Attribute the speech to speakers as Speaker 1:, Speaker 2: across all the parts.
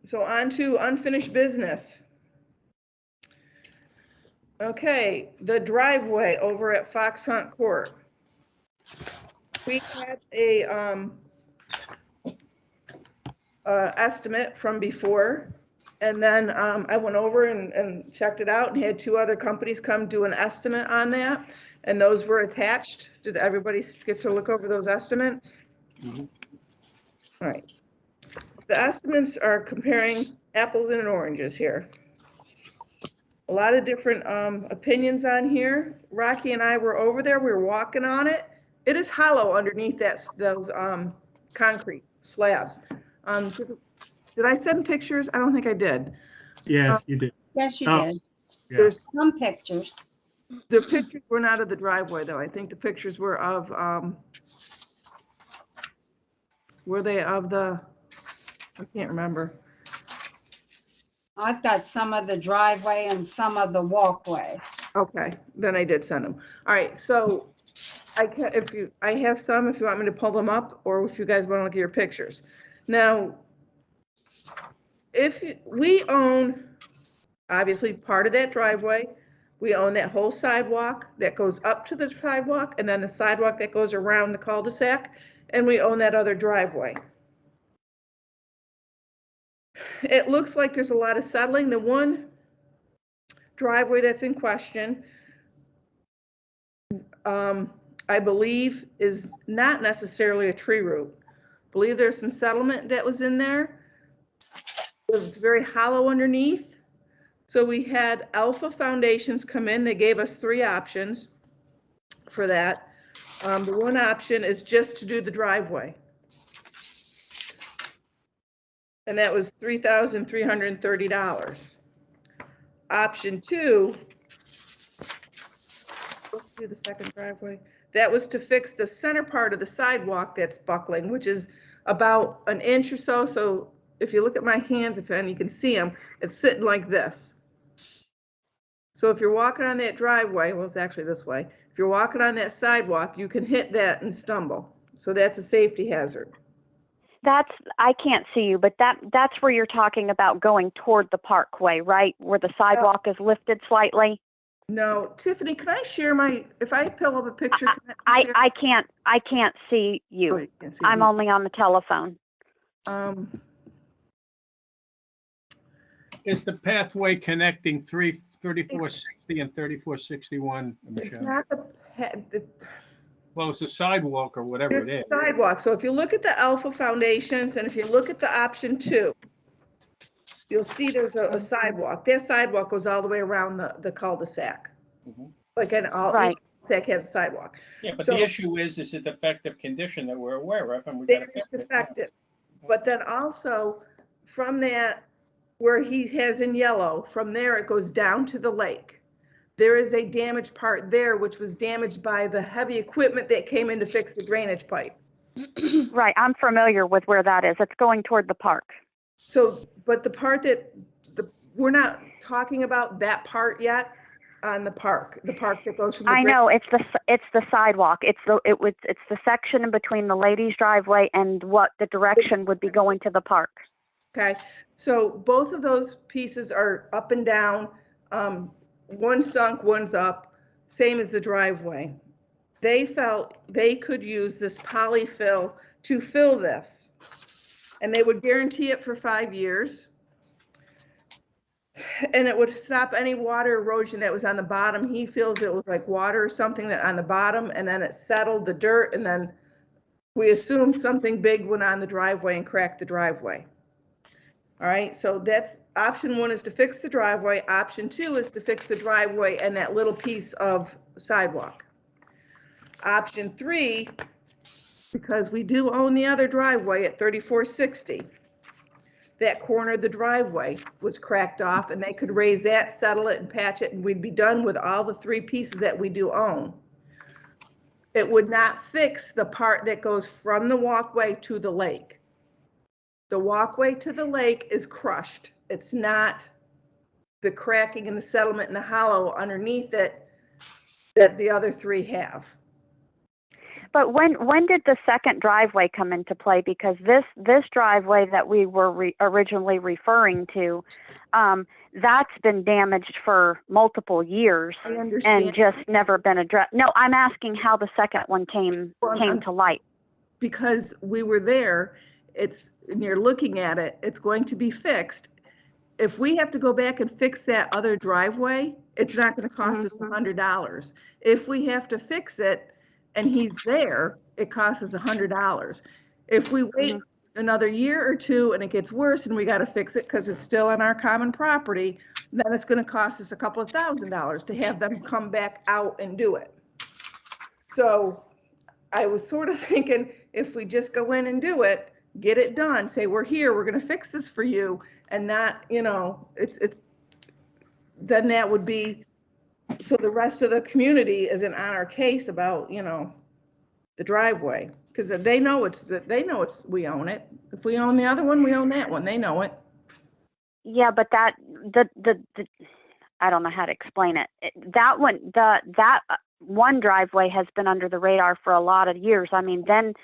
Speaker 1: So on to unfinished business. Okay, the driveway over at Fox Hunt Court. We had a estimate from before, and then I went over and checked it out and had two other companies come do an estimate on that, and those were attached. Did everybody get to look over those estimates?
Speaker 2: Mhm.
Speaker 1: All right. The estimates are comparing apples and oranges here. A lot of different opinions on here. Rocky and I were over there, we were walking on it. It is hollow underneath those concrete slabs. Did I send pictures? I don't think I did.
Speaker 2: Yes, you did.
Speaker 3: Yes, you
Speaker 2: Oh.
Speaker 3: did.
Speaker 2: Yeah.
Speaker 1: There's,
Speaker 3: Some pictures.
Speaker 1: the pictures were not of the driveway though. I think the pictures were of, were they of the, I can't remember.
Speaker 3: I've got some of the driveway and some of the walkway.
Speaker 1: Okay, then I did send them. All right, so I can, I have some, if you want me to pull them up, or if you guys want to look at your pictures. Now, we own, obviously, part of that driveway, we own that whole sidewalk that goes up to the sidewalk, and then the sidewalk that goes around the cul-de-sac, and we own that other driveway. It looks like there's a lot of settling. The one driveway that's in question, I believe is not necessarily a tree root. I believe there's some settlement that was in there. It's very hollow underneath. So we had Alpha Foundations come in. They gave us 3 options for that. The one option is just to do the driveway. And that was $3,330. Option 2, let's do the second driveway. That was to fix the center part of the sidewalk that's buckling, which is about an inch or so. So if you look at my hands, and you can see them, it's sitting like this. So if you're walking on that driveway, well, it's actually this way. If you're walking on that sidewalk, you can hit that and stumble. So that's a safety hazard.
Speaker 4: I can't see you, but that's where you're talking about going toward the parkway, right? Where the sidewalk is lifted slightly?
Speaker 1: No, Tiffany, can I share if I pull up a picture? Can I share?
Speaker 4: I can't see
Speaker 1: Oh,
Speaker 4: you.
Speaker 1: you can't see
Speaker 4: I'm
Speaker 1: me.
Speaker 4: only on the telephone.
Speaker 2: It's the pathway connecting 3460 and 3461,
Speaker 1: It's
Speaker 2: Michelle.
Speaker 1: not
Speaker 2: Well, it's a sidewalk or whatever it
Speaker 1: there's
Speaker 2: is.
Speaker 1: a sidewalk. So if you look at the Alpha Foundations, and if you look at the option 2, you'll see there's a sidewalk. That sidewalk goes all the way around the cul-de-sac.
Speaker 2: Mhm.
Speaker 1: Like each
Speaker 4: Right.
Speaker 1: cul-de-sac has a sidewalk.
Speaker 2: Yeah, but
Speaker 1: So-
Speaker 2: the issue is it's a defective condition that we're aware of, and we
Speaker 1: There
Speaker 2: gotta
Speaker 1: is
Speaker 2: fix it.
Speaker 1: defective. But then also, from that, where he has in yellow, from there it goes down to the lake. There is a damaged part there, which was damaged by the heavy equipment that came in to fix the drainage pipe.
Speaker 4: Right, I'm familiar with where that is. It's going toward the park.
Speaker 1: So, but the part we're not talking about that part yet on the park that goes from the.
Speaker 4: I know, it's the sidewalk. It's the section in between the ladies' driveway and what the direction would be going to the park.
Speaker 1: Okay, so both of those pieces are up and down. One's sunk, one's up, same as the driveway. They felt they could use this polyfill to fill this. And they would guarantee it for 5 years. And it would stop any water erosion that was on the bottom. He feels it was like water or something that on the bottom, and then it settled the dirt, and then we assume something big went on the driveway and cracked the driveway. All right, so that's option 1 is to fix the driveway. Option 2 is to fix the driveway and that little piece of sidewalk. Option 3, because we do own the other driveway at 3460, that corner of the driveway was cracked off, and they could raise that, settle it, and patch it, and we'd be done with all the 3 pieces that we do own. It would not fix the part that goes from the walkway to the lake. The walkway to the lake is crushed. It's not the cracking and the settlement and the hollow underneath it that the other 3 have.
Speaker 4: But when did the second driveway come into play? Because this driveway that we were originally referring to, that's been damaged for multiple years
Speaker 1: I understand.
Speaker 4: and just never been addressed. No, I'm asking how the second one came to light.
Speaker 1: Because we were there, and you're looking at it, it's going to be fixed. If we have to go back and fix that other driveway, it's not gonna cost us $100. If we have to fix it and he's there, it costs us $100. If we wait another year or two and it gets worse and we gotta fix it because it's still on our common property, then it's gonna cost us a couple of $1,000s to have them come back out and do it. So I was sort of thinking, if we just go in and do it, get it done, say, we're here, we're gonna fix this for you, and not, it's, then that would be, so the rest of the community isn't on our case about, the driveway. Because they know we own it. If we own the other one, we own that one, they know it.
Speaker 4: Yeah, but that I don't know how to explain it. That one driveway has been under the radar for a lot of years. I mean, then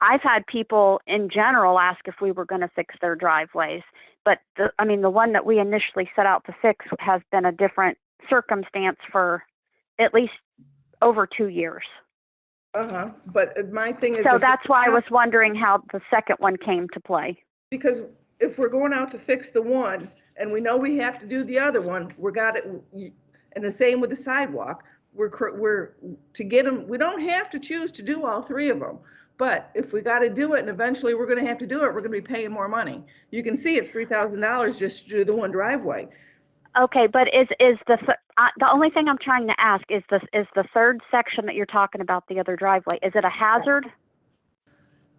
Speaker 4: I've had people in general ask if we were going to fix their driveways, but the one that we initially set out to fix has been a different circumstance for at least over 2 years.
Speaker 1: But my thing is.
Speaker 4: So that's why I was wondering how the second one came to play.
Speaker 1: Because if we're going out to fix the one and we know we have to do the other one, and the same with the sidewalk, we're to get them, we don't have to choose to do all three of them. But if we got to do it and eventually we're going to have to do it, we're going to be paying more money. You can see it's $3,000 just to do the one driveway.
Speaker 4: Okay, but is the only thing I'm trying to ask is the third section that you're talking about, the other driveway, is it a hazard?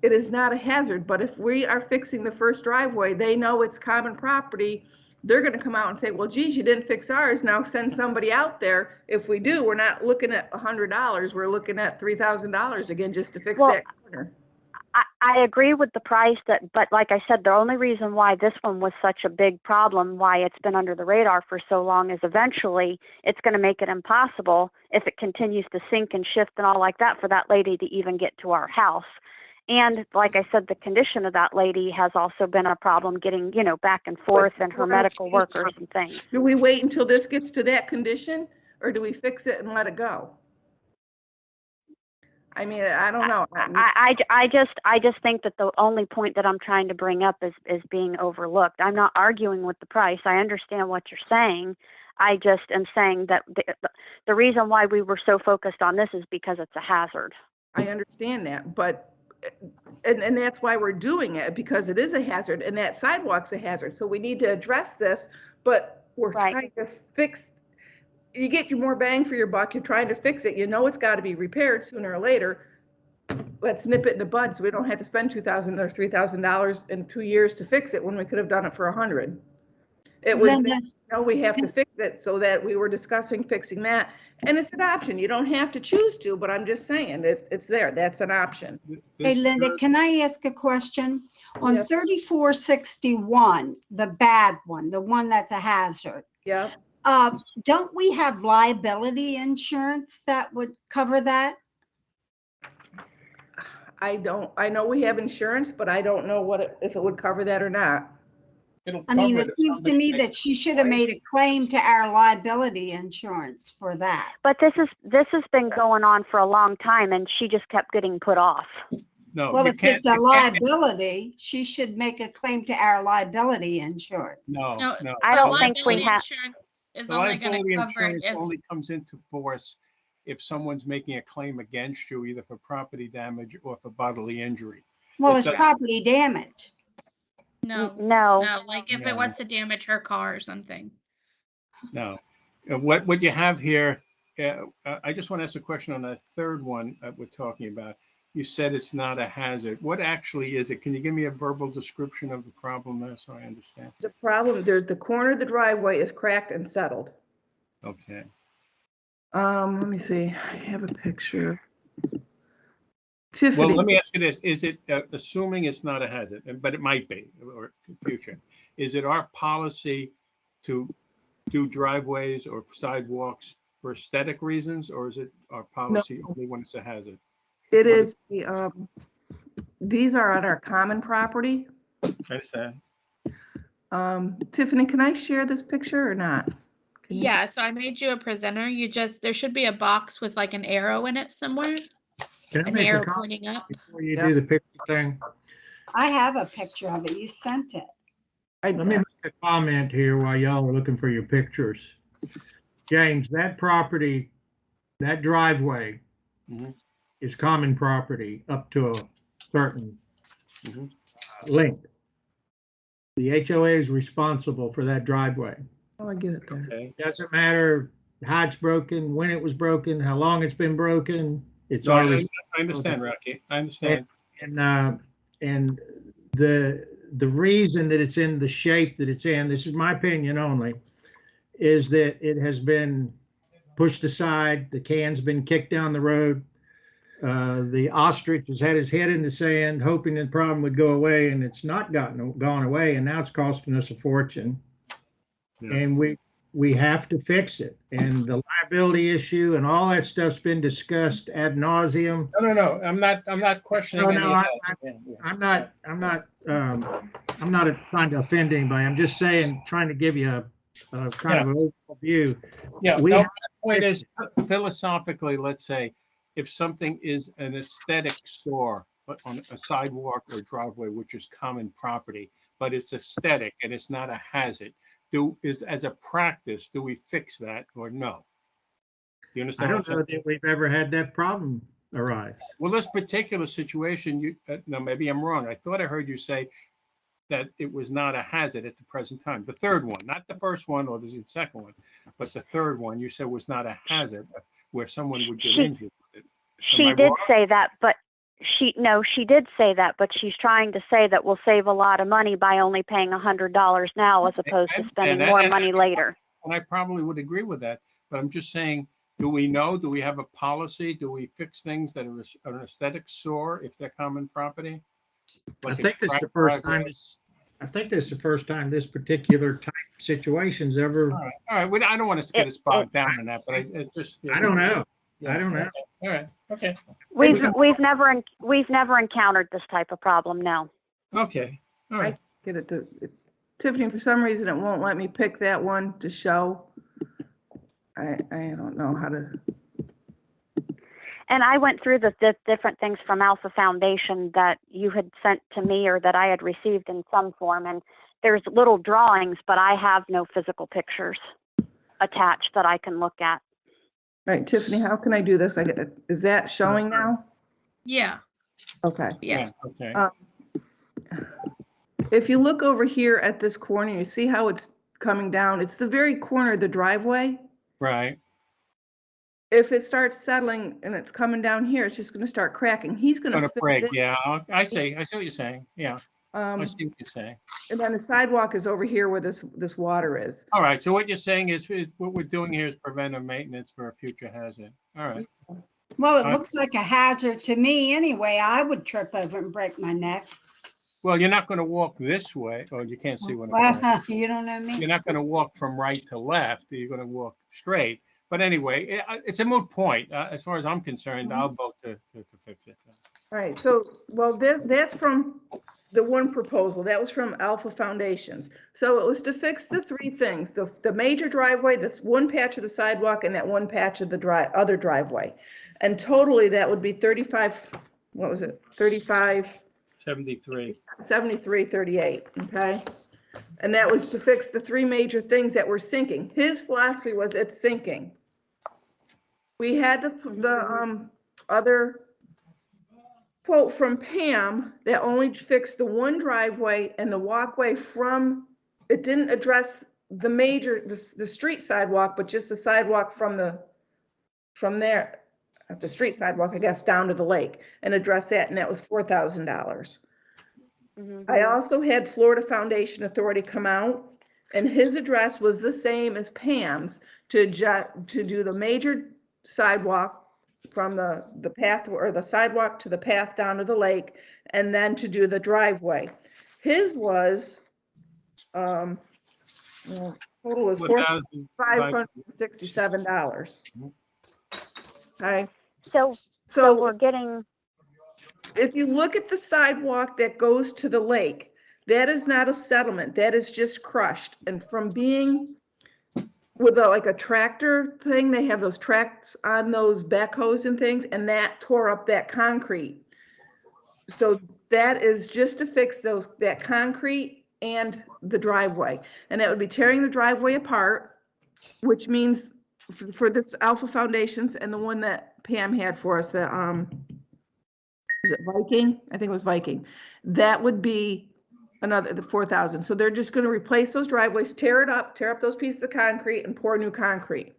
Speaker 1: It is not a hazard, but if we are fixing the first driveway, they know it's common property. They're going to come out and say, well, geez, you didn't fix ours. Now send somebody out there. If we do, we're not looking at $100. We're looking at $3,000 again, just to fix that corner.
Speaker 4: I agree with the price but like I said, the only reason why this one was such a big problem, why it's been under the radar for so long, is eventually it's going to make it impossible if it continues to sink and shift and all like that for that lady to even get to our house. And like I said, the condition of that lady has also been a problem getting, back and forth, and her medical workers and things.
Speaker 1: Do we wait until this gets to that condition, or do we fix it and let it go? I mean, I don't know.
Speaker 4: I just think that the only point that I'm trying to bring up is being overlooked. I'm not arguing with the price. I understand what you're saying. I just am saying that the reason why we were so focused on this is because it's a hazard.
Speaker 1: I understand that, but and that's why we're doing it, because it is a hazard, and that sidewalk's a hazard. So we need to address this, but we're trying to fix. You get your more bang for your buck. You're trying to fix it. It's got to be repaired sooner or later. Let's nip it in the bud so we don't have to spend $2,000 or $3,000 in 2 years to fix it when we could have done it for $100. It was, we have to fix it, so that we were discussing fixing that. And it's an option. You don't have to choose to, but I'm just saying it's there. That's an option.
Speaker 3: Hey, Linda, can I ask a question? On 3461, the bad one, the one that's a hazard.
Speaker 1: Yeah.
Speaker 3: Don't we have liability insurance that would cover that?
Speaker 1: I know we have insurance, but I don't know if it would cover that or not.
Speaker 3: I mean, it seems to me that she should have made a claim to our liability insurance for that.
Speaker 4: But this has been going on for a long time, and she just kept getting put off.
Speaker 2: No.
Speaker 3: Well, if it's a liability, she should make a claim to our liability insurance.
Speaker 2: No.
Speaker 4: I don't think we have.
Speaker 5: Insurance is
Speaker 2: The
Speaker 5: only going
Speaker 2: liability
Speaker 5: to cover it
Speaker 2: insurance
Speaker 5: if
Speaker 2: only comes into force if someone's making a claim against you, either for property damage or for bodily injury.
Speaker 3: Well, it's property damage.
Speaker 5: no, like if it was to damage her car or something.
Speaker 2: No. What you have here, I just want to ask a question on that third one we're talking about. You said it's not a hazard. What actually is it? Can you give me a verbal description of the problem there so I understand?
Speaker 1: The problem, the corner of the driveway is cracked and settled.
Speaker 2: Okay.
Speaker 1: Let me see. I have a picture. Tiffany.
Speaker 2: Well, let me ask you this. Is it, assuming it's not a hazard, but it might be, or future, is it our policy to do driveways or sidewalks for aesthetic reasons, or is it our policy only when it's a hazard?
Speaker 1: It is, these are on our common property.
Speaker 2: I understand.
Speaker 1: Tiffany, can I share this picture or not? Can you-
Speaker 5: Yeah, so I made you a presenter. There should be a box with like an arrow in it somewhere,
Speaker 6: Can I
Speaker 5: an
Speaker 6: make a
Speaker 5: arrow
Speaker 6: comment
Speaker 5: pointing up.
Speaker 6: before you
Speaker 1: Yeah.
Speaker 6: do the picture thing?
Speaker 3: I have a picture of it. You sent it.
Speaker 6: Let me make a comment here while y'all are looking for your pictures. James, that property, that driveway
Speaker 2: Mhm.
Speaker 6: is common property up to a certain
Speaker 2: Mhm.
Speaker 6: length. The HOA is responsible for that driveway.
Speaker 1: Oh, I get it there.
Speaker 2: Okay.
Speaker 6: Doesn't matter how it's broken, when it was broken, how long it's been broken. It's
Speaker 2: No,
Speaker 6: our
Speaker 2: I
Speaker 6: responsibility.
Speaker 2: understand, Rocky. I understand.
Speaker 6: And the reason that it's in the shape that it's in, this is my opinion only, is that it has been pushed aside. The can's been kicked down the road. The ostrich has had his head in the sand, hoping the problem would go away, and it's not gone away, and now it's costing us a fortune.
Speaker 2: Yeah.
Speaker 6: And we have to fix it. And the liability issue and all that stuff's been discussed ad nauseum.
Speaker 2: No. I'm not questioning
Speaker 6: No,
Speaker 2: any
Speaker 6: no,
Speaker 2: of that. Yeah.
Speaker 6: I'm not trying to offend anybody. I'm just saying, trying to give you a kind of an overview.
Speaker 2: Yeah,
Speaker 6: We
Speaker 2: no,
Speaker 6: have
Speaker 2: my point
Speaker 6: fix
Speaker 2: is philosophically, let's say, if something is an aesthetic sore on a sidewalk or driveway, which is common property, but it's aesthetic and it's not a hazard, as a practice, do we fix that or no? You
Speaker 6: I
Speaker 2: understand what
Speaker 6: don't
Speaker 2: I'm
Speaker 6: know
Speaker 2: saying?
Speaker 6: that we've ever had that problem arise.
Speaker 2: Well, this particular situation, no, maybe I'm wrong. I thought I heard you say that it was not a hazard at the present time. The third one, not the first one or the second one, but the third one you said was not a hazard where someone would get injured with it. Am I
Speaker 4: She did
Speaker 2: wrong?
Speaker 4: say that, but she did say that, but she's trying to say that we'll save a lot of money by only paying $100 now as opposed
Speaker 2: I
Speaker 4: to spending
Speaker 2: understand
Speaker 4: more
Speaker 2: that,
Speaker 4: money later.
Speaker 2: And I probably would agree with that, but I'm just saying, do we know? Do we have a policy? Do we fix things that are an aesthetic sore if they're common property?
Speaker 6: I
Speaker 2: Like a
Speaker 6: think this is the
Speaker 2: cracked
Speaker 6: first
Speaker 2: driveway?
Speaker 6: time this particular type of situation's ever,
Speaker 2: All right. I don't want to get us bogged down in that, but it's just.
Speaker 6: I don't know.
Speaker 2: Yeah,
Speaker 6: I don't know.
Speaker 2: All right. Okay.
Speaker 4: We've never encountered this type of problem. No.
Speaker 2: Okay. All right.
Speaker 1: Get it to Tiffany, for some reason, it won't let me pick that one to show. I don't know how to.
Speaker 4: And I went through the different things from Alpha Foundation that you had sent to me or that I had received in some form. And there's little drawings, but I have no physical pictures attached that I can look at.
Speaker 1: All right, Tiffany, how can I do this? Is that showing now?
Speaker 5: Yeah,
Speaker 1: Okay.
Speaker 5: yeah.
Speaker 2: Okay.
Speaker 1: If you look over here at this corner, you see how it's coming down. It's the very corner of the driveway.
Speaker 2: Right.
Speaker 1: If it starts settling and it's coming down here, it's just going to start cracking. He's going
Speaker 2: Gonna
Speaker 1: to
Speaker 2: break. Yeah. I see what you're saying. Yeah. I see what you're saying.
Speaker 1: and then the sidewalk is over here where this water is.
Speaker 2: All right. So what you're saying is what we're doing here is preventive maintenance for a future hazard. All right.
Speaker 3: Well, it looks like a hazard to me anyway. I would trip over and break my neck.
Speaker 2: Well, you're not going to walk this way. Oh, you can't see what I'm saying.
Speaker 3: Well, you don't know me.
Speaker 2: You're not going to walk from right to left. You're going to walk straight. But anyway, it's a moot point. As far as I'm concerned, I'll vote to fix it.
Speaker 1: All right, so, well, that's from the one proposal. That was from Alpha Foundations. So it was to fix the three things, the major driveway, this one patch of the sidewalk, and that one patch of the other driveway. And totally, that would be 35, what was it? 35,
Speaker 2: 73.
Speaker 1: 7338, okay? And that was to fix the three major things that were sinking. His philosophy was it's sinking. We had the other quote from Pam that only fixed the one driveway and the walkway from, it didn't address the major, the street sidewalk, but just the sidewalk from there, the street sidewalk, I guess, down to the lake, and address that, and that was $4,000. I also had Florida Foundation Authority come out, and his address was the same as Pam's to do the major sidewalk from the path or the sidewalk to the path down to the lake, and then to do the driveway. His was, total was $4,567. Okay.
Speaker 4: So
Speaker 1: So
Speaker 4: we're getting
Speaker 1: if you look at the sidewalk that goes to the lake, that is not a settlement. That is just crushed. And from being with like a tractor thing, they have those tracks on those backhoes and things, and that tore up that concrete. So that is just to fix that concrete and the driveway. And that would be tearing the driveway apart, which means for this Alpha Foundations and the one that Pam had for us, is it Viking? I think it was Viking. That would be the 4,000. So they're just going to replace those driveways, tear up those pieces of concrete and pour new concrete.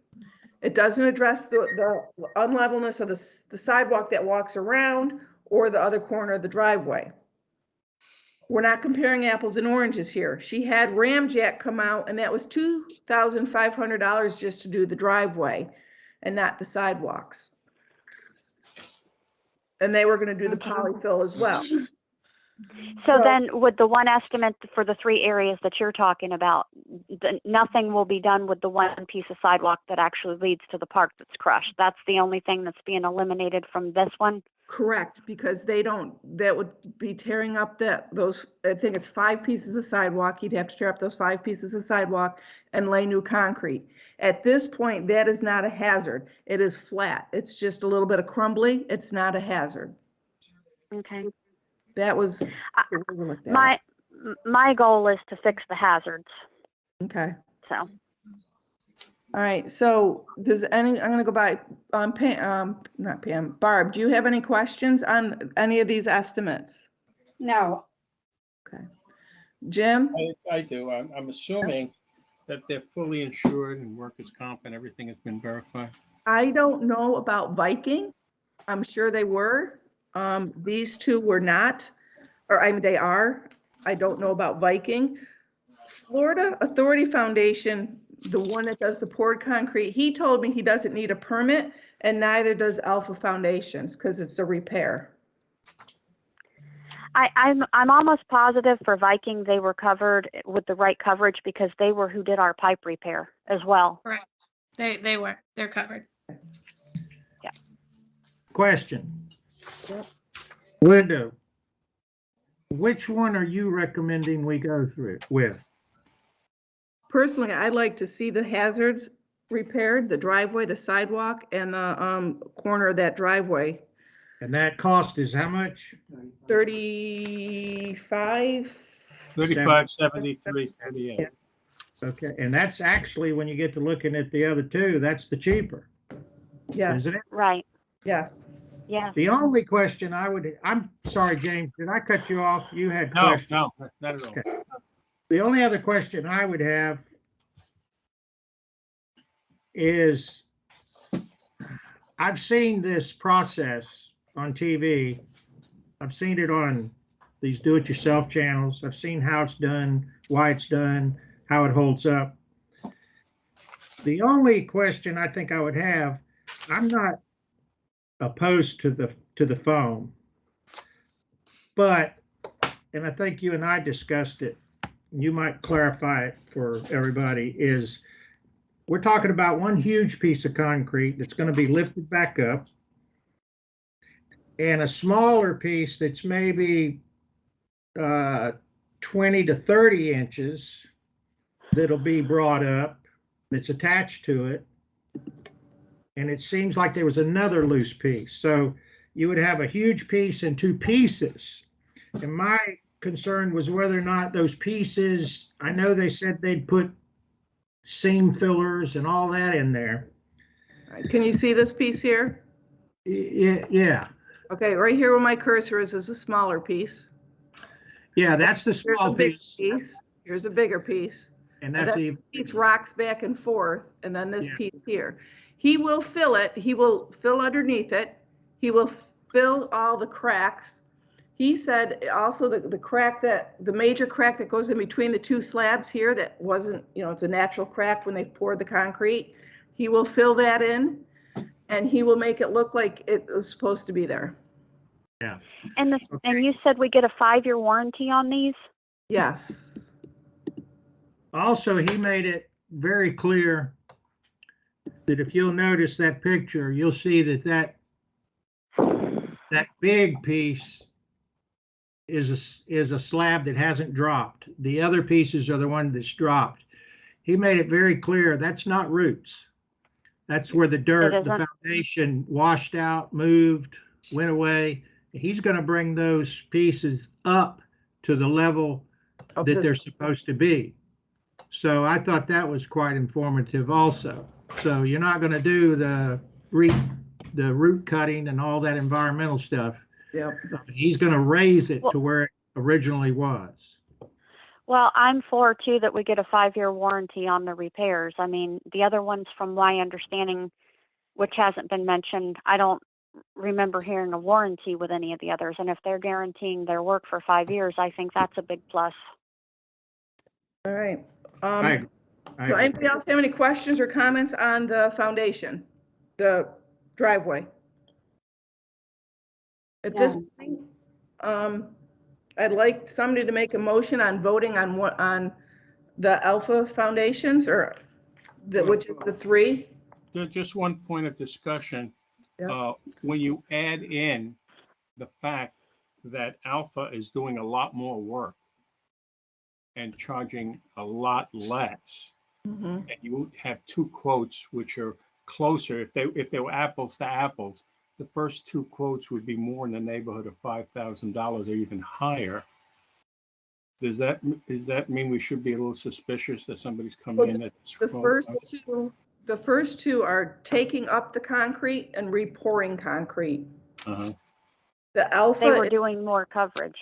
Speaker 1: It doesn't address the unlevelness of the sidewalk that walks around or the other corner of the driveway. We're not comparing apples and oranges here. She had Ramjack come out and that was $2,500 just to do the driveway and not the sidewalks. And they were going to do the polyfill as well.
Speaker 4: So then with the one estimate for the 3 areas that you're talking about, nothing will be done with the one piece of sidewalk that actually leads to the park that's crushed. That's the only thing that's being eliminated from this one?
Speaker 1: Correct, because that would be tearing up those, I think it's 5 pieces of sidewalk. You'd have to tear up those 5 pieces of sidewalk and lay new concrete. At this point, that is not a hazard. It is flat. It's just a little bit of crumbly. It's not a hazard.
Speaker 4: Okay.
Speaker 1: That was
Speaker 4: my goal is to fix the hazards.
Speaker 1: Okay.
Speaker 4: So.
Speaker 1: All right. So I'm going to go by Pam, not Pam, Barb, do you have any questions on any of these estimates?
Speaker 3: No.
Speaker 1: Okay. Jim?
Speaker 2: I do. I'm assuming that they're fully insured and workers' comp and everything has been verified.
Speaker 1: I don't know about Viking. I'm sure they were. These two were not, or I mean, they are. I don't know about Viking. Florida Authority Foundation, the one that does the poured concrete, he told me he doesn't need a permit and neither does Alpha Foundations because it's a repair.
Speaker 4: I'm almost positive for Viking they were covered with the right coverage because they were who did our pipe repair as well.
Speaker 5: Correct. They're covered.
Speaker 4: Yeah.
Speaker 6: Question.
Speaker 1: Yep.
Speaker 6: Linda, which one are you recommending we go through with?
Speaker 1: Personally, I'd like to see the hazards repaired, the driveway, the sidewalk, and the corner of that driveway.
Speaker 6: And that cost is how much?
Speaker 1: 35.
Speaker 2: 3573, 38.
Speaker 6: Okay, and that's actually, when you get to looking at the other two, that's the cheaper,
Speaker 1: Yes,
Speaker 6: isn't it?
Speaker 4: Right.
Speaker 1: yes.
Speaker 4: Yeah.
Speaker 6: The only question I'm sorry, James, did I cut you off? You had
Speaker 2: No,
Speaker 6: questions.
Speaker 2: no, not at all.
Speaker 6: Okay. The only other question I would have is, I've seen this process on TV. I've seen it on these do-it-yourself channels. I've seen how it's done, why it's done, how it holds up. The only question I think I would have, I'm not opposed to the foam, but, and I think you and I discussed it, you might clarify it for everybody, is we're talking about one huge piece of concrete that's going to be lifted back up and a smaller piece that's maybe 20 to 30 inches that'll be brought up, that's attached to it. And it seems like there was another loose piece. So you would have a huge piece and 2 pieces. And my concern was whether or not those pieces, I know they said they'd put seam fillers and all that in there.
Speaker 1: Can you see this piece here?
Speaker 6: Yeah.
Speaker 1: Okay, right here where my cursor is a smaller piece.
Speaker 6: Yeah, that's the
Speaker 1: Here's
Speaker 6: small
Speaker 1: a big
Speaker 6: piece.
Speaker 1: Here's a bigger piece.
Speaker 6: And that's
Speaker 1: And
Speaker 6: even.
Speaker 1: this piece rocks back and forth, and then this
Speaker 6: Yeah.
Speaker 1: piece here. He will fill it. He will fill underneath it. He will fill all the cracks. He said also the crack the major crack that goes in between the 2 slabs here that wasn't, it's a natural crack when they poured the concrete. He will fill that in and he will make it look like it was supposed to be there.
Speaker 6: Yeah.
Speaker 4: And and you said we get a 5-year warranty on these?
Speaker 1: Yes.
Speaker 6: Also, he made it very clear that if you'll notice that picture, you'll see that big piece is a slab that hasn't dropped. The other pieces are the one that's dropped. He made it very clear that's not roots. That's where the dirt, the foundation washed out, moved, went away. He's going to bring those pieces up to the level that they're supposed to be. So I thought that was quite informative also. So you're not going to do the root cutting and all that environmental stuff.
Speaker 1: Yep.
Speaker 6: He's going to raise it to where it originally was.
Speaker 4: Well, I'm for too that we get a 5-year warranty on the repairs. I mean, the other ones, from my understanding, which hasn't been mentioned, I don't remember hearing a warranty with any of the others. And if they're guaranteeing their work for 5 years, I think that's a big plus.
Speaker 1: All right.
Speaker 2: I
Speaker 1: So anybody else have any questions or comments on the foundation, the driveway? At this point, I'd like somebody to make a motion on voting on on the Alpha foundations, or which is the 3.
Speaker 2: Just one point of discussion.
Speaker 1: Yeah.
Speaker 2: When you add in the fact that Alpha is doing a lot more work and charging a lot less, and you have 2 quotes which are closer, if they were apples to apples, the first 2 quotes would be more in the neighborhood of $5,000 or even higher. Does that mean we should be a little suspicious that somebody's coming in at this quote?
Speaker 1: The first two are taking up the concrete and repouring concrete. The Alpha,
Speaker 4: they were doing more coverage.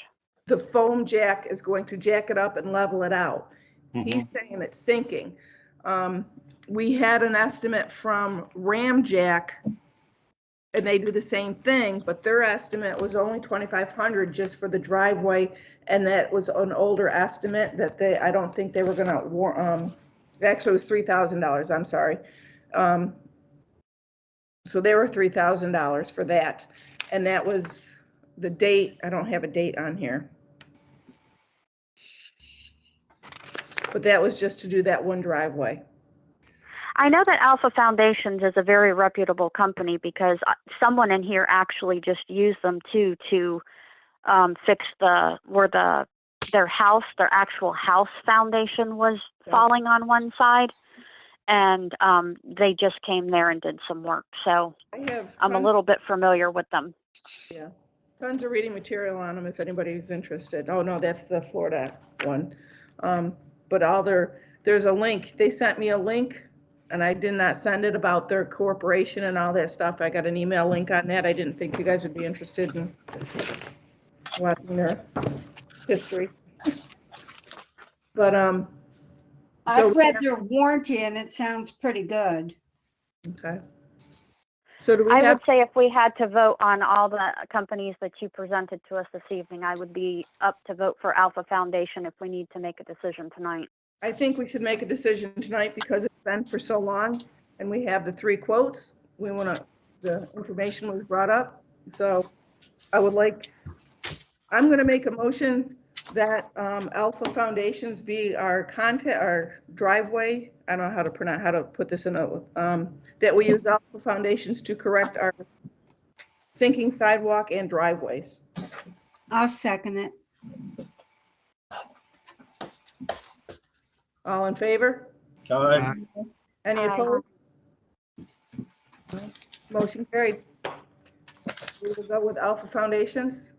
Speaker 1: The foam jack is going to jack it up and level it out. He's saying it's sinking. We had an estimate from Ram Jack, and they do the same thing, but their estimate was only $2,500 just for the driveway, and that was an older estimate that I don't think they were gonna, actually it was $3,000, I'm sorry. So they were $3,000 for that, and that was the date, I don't have a date on here. But that was just to do that one driveway.
Speaker 4: I know that Alpha Foundations is a very reputable company because someone in here actually just used them to fix their actual house foundation was falling on one side, and they just came there and did some work. So I'm a little bit familiar with them.
Speaker 1: Yeah, tons of reading material on them if anybody's interested. Oh no, that's the Florida one. But there's a link. They sent me a link, and I did not send it, about their corporation and all that stuff. I got an email link on that. I didn't think you guys would be interested in watching their history. But
Speaker 3: I've read their warranty and it sounds pretty good.
Speaker 1: Okay. So do we
Speaker 4: I would say if we had to vote on all the companies that you presented to us this evening, I would be up to vote for Alpha Foundation if we need to make a decision tonight.
Speaker 1: I think we should make a decision tonight because it's been for so long, and we have the 3 quotes. The information was brought up. So I'm going to make a motion that Alpha Foundations be our driveway. I don't know how to put this in that we use Alpha Foundations to correct our sinking sidewalk and driveways.
Speaker 3: I'll second it.
Speaker 1: All in favor?
Speaker 7: Aye.
Speaker 1: Any opposed? Motion carried. We will go with Alpha Foundations.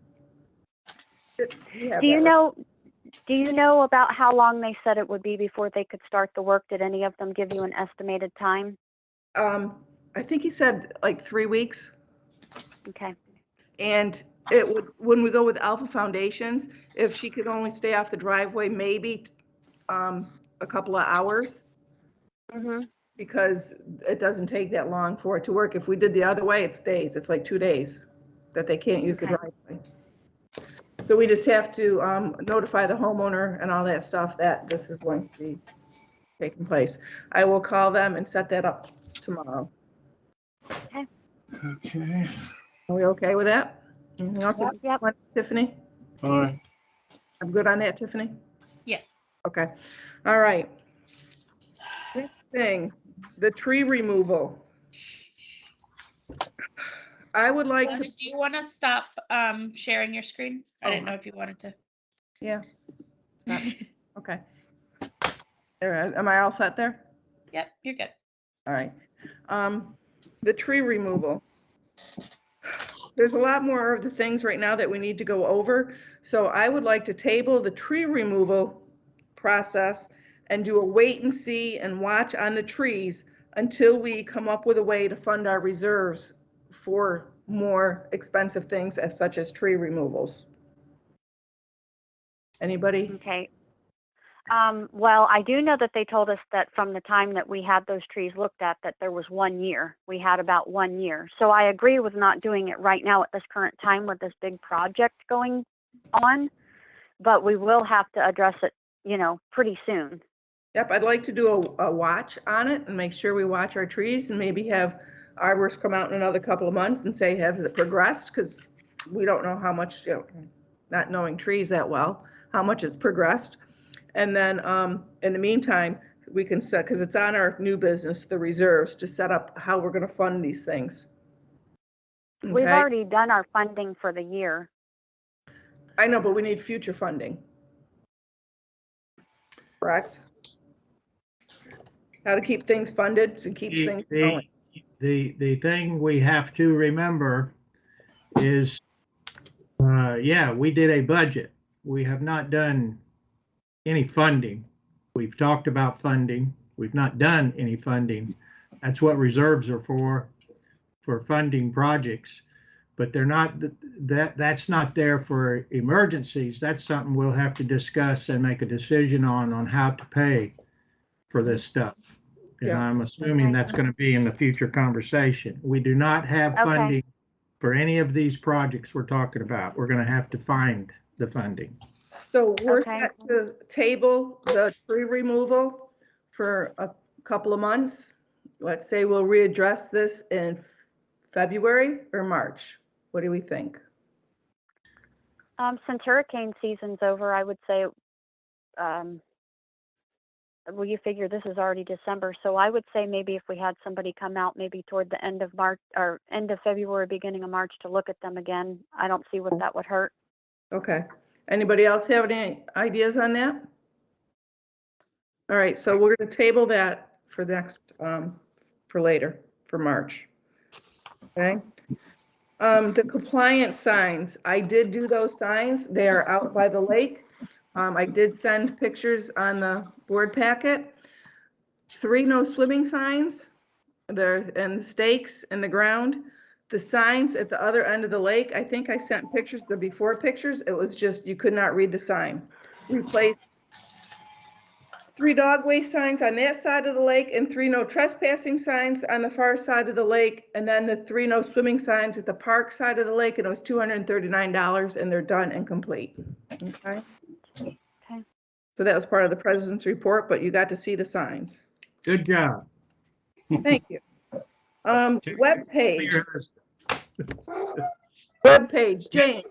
Speaker 4: Do you know about how long they said it would be before they could start the work? Did any of them give you an estimated time?
Speaker 1: I think he said like 3 weeks.
Speaker 4: Okay.
Speaker 1: And when we go with Alpha Foundations, if she could only stay off the driveway, maybe a couple of hours. Because it doesn't take that long for it to work. If we did the other way, it stays. It's like 2 days that they can't use the driveway. So we just have to notify the homeowner and all that stuff that this is going to be taking place. I will call them and set that up tomorrow.
Speaker 4: Okay.
Speaker 2: Okay.
Speaker 1: Are we okay with that? Anything else?
Speaker 4: Yep.
Speaker 1: Tiffany?
Speaker 2: All right.
Speaker 1: I'm good on that, Tiffany?
Speaker 5: Yes.
Speaker 1: Okay. All right. Next thing, the tree removal. I would like
Speaker 5: Linda,
Speaker 1: to,
Speaker 5: do you want to stop sharing your screen? I didn't know if you wanted to.
Speaker 1: yeah. Stop. Okay. There, am I all set there?
Speaker 5: Yep, you're good.
Speaker 1: All right. The tree removal. There's a lot more of the things right now that we need to go over. So I would like to table the tree removal process and do a wait and see and watch on the trees until we come up with a way to fund our reserves for more expensive things as such as tree removals. Anybody?
Speaker 4: Okay. Well, I do know that they told us that from the time that we had those trees looked at, that there was 1 year. We had about 1 year. So I agree with not doing it right now at this current time with this big project going on, but we will have to address it, you know, pretty soon.
Speaker 1: Yep, I'd like to do a watch on it and make sure we watch our trees and maybe have arborists come out in another couple of months and say, has it progressed? Because we don't know how much, you know, not knowing trees that well, how much it's progressed. And then in the meantime, we can set, because it's on our new business, the reserves, to set up how we're going to fund these things.
Speaker 4: We've
Speaker 1: Okay?
Speaker 4: already done our funding for the year.
Speaker 1: I know, but we need future funding. Correct? How to keep things funded to keep things going.
Speaker 6: The thing we have to remember is, yeah, we did a budget. We have not done any funding. We've talked about funding. We've not done any funding. That's what reserves are for funding projects. But they're not, that's not there for emergencies. That's something we'll have to discuss and make a decision on how to pay for this stuff. And
Speaker 1: Yeah.
Speaker 6: I'm assuming
Speaker 4: Okay.
Speaker 6: that's going to be in the future conversation. We do not have
Speaker 4: Okay.
Speaker 6: funding for any of these projects we're talking about. We're going to have to find the funding.
Speaker 1: So we're
Speaker 4: Okay.
Speaker 1: set to table the tree removal for a couple of months. Let's say we'll readdress this in February or March. What do we think?
Speaker 4: Since hurricane season's over, I would say, well, you figure this is already December, so I would say maybe if we had somebody come out maybe toward the end of March or end of February, beginning of March to look at them again, I don't see what that would hurt.
Speaker 1: Okay. Anybody else have any ideas on that? All right, so we're going to table that for next, for later, for March. Okay. The compliance signs, I did do those signs. They are out by the lake. I did send pictures on the board packet. 3 no swimming signs there and the stakes in the ground. The signs at the other end of the lake, I think I sent pictures, the before pictures. It was just, you could not read the sign. Replaced 3 dog waste signs on that side of the lake and 3 no trespassing signs on the far side of the lake. And then the 3 no swimming signs at the park side of the lake. And it was $239 and they're done and complete. Okay.
Speaker 4: Okay.
Speaker 1: So that was part of the president's report, but you got to see the signs.
Speaker 6: Good job.
Speaker 1: Thank you. Web page, James.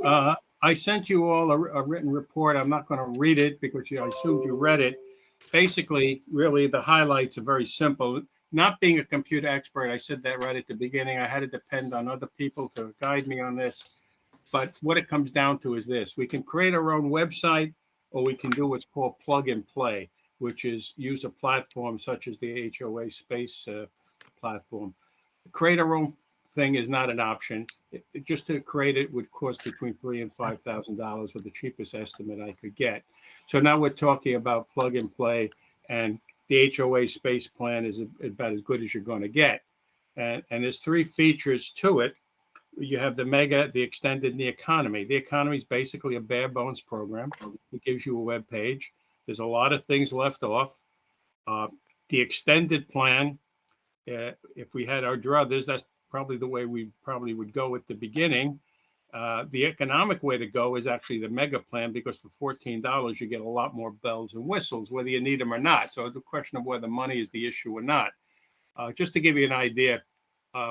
Speaker 2: I sent you all a written report. I'm not going to read it because I assumed you read it. Basically, really, the highlights are very simple. Not being a computer expert, I said that right at the beginning. I had to depend on other people to guide me on this. But what it comes down to is this. We can create our own website, or we can do what's called plug and play, which is use a platform such as the HOA space platform. Create our own thing is not an option. Just to create it would cost between $3,000 and $5,000 with the cheapest estimate I could get. So now we're talking about plug and play, and the HOA space plan is about as good as you're going to get. And there's 3 features to it. You have the mega, the extended, and the economy. The economy is basically a bare bones program. It gives you a web page. There's a lot of things left off. The extended plan, if we had our druthers, that's probably the way we probably would go at the beginning. The economic way to go is actually the mega plan, because for $14 you get a lot more bells and whistles, whether you need them or not. So the question of whether money is the issue or not. Just to give you an idea,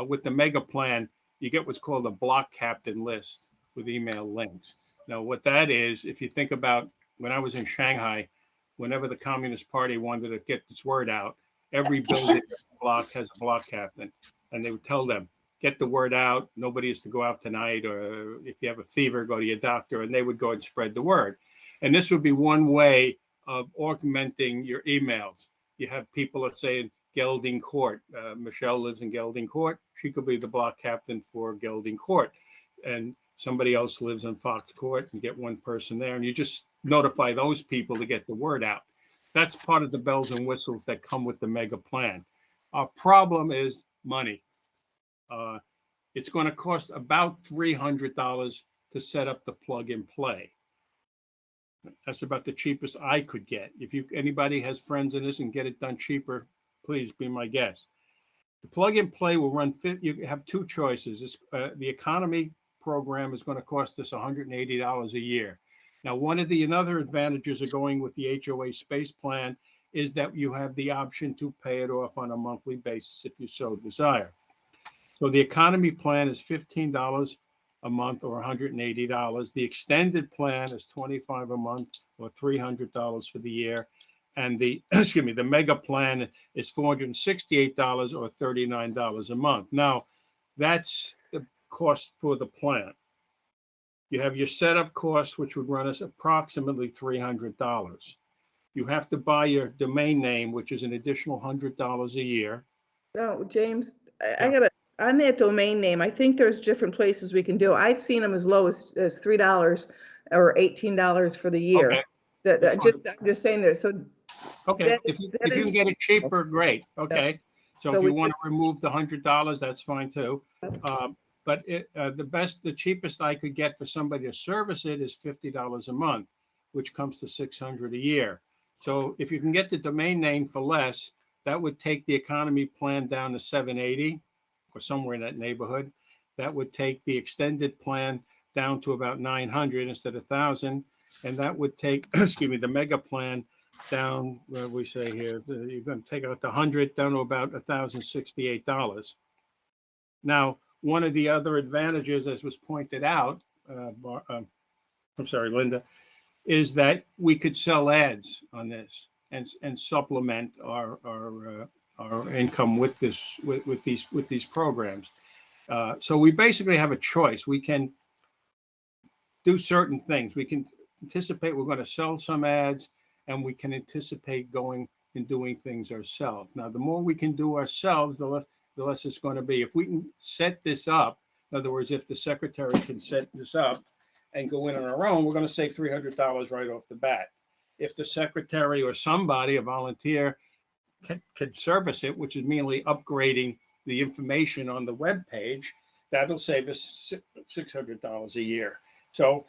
Speaker 2: with the mega plan, you get what's called a block captain list with email links. Now, what that is, if you think about when I was in Shanghai, whenever the Communist Party wanted to get this word out, every building block has a block captain, and they would tell them, get the word out. Nobody is to go out tonight, or if you have a fever, go to your doctor, and they would go and spread the word. And this would be one way of augmenting your emails. You have people, let's say, in Gelding Court. Michelle lives in Gelding Court. She could be the block captain for Gelding Court. And somebody else lives in Fox Court, and get one person there. And you just notify those people to get the word out. That's part of the bells and whistles that come with the mega plan. Our problem is money. It's going to cost about $300 to set up the plug and play. That's about the cheapest I could get. If anybody has friends in this and get it done cheaper, please be my guest. The plug and play will run. You have two choices. The economy program is going to cost us $180 a year. Now, another advantages of going with the HOA space plan is that you have the option to pay it off on a monthly basis if you so desire. So the economy plan is $15 a month or $180. The extended plan is $25 a month or $300 for the year. And the mega plan is $468 or $39 a month. Now, that's the cost for the plan. You have your setup cost, which would run us approximately $300. You have to buy your domain name, which is an additional $100 a year.
Speaker 1: No, James, I gotta, on that domain name, I think there's different places we can do. I've seen them as low as $3 or $18 for the year.
Speaker 2: Okay.
Speaker 1: I'm just saying that. So
Speaker 2: okay, if you can get it cheaper, great. Okay, so if you want to remove the $100, that's fine too. But the cheapest I could get for somebody to service it is $50 a month, which comes to $600 a year. So if you can get the domain name for less, that would take the economy plan down to $780 or somewhere in that neighborhood. That would take the extended plan down to about $900 instead of $1,000, and that would take the mega plan down. Where we say here, you're going to take out the $100 down to about $1,068. Now, one of the other advantages, as was pointed out, I'm sorry, Linda, is that we could sell ads on this and supplement our income with these programs. So we basically have a choice. We can do certain things. We can anticipate we're going to sell some ads, and we can anticipate going and doing things ourselves. Now, the more we can do ourselves, the less it's going to be. If we can set this up, in other words, if the secretary can set this up and go in on our own, we're going to save $300 right off the bat. If the secretary or somebody, a volunteer, can service it, which is merely upgrading the information on the web page, that'll save us $600 a year. So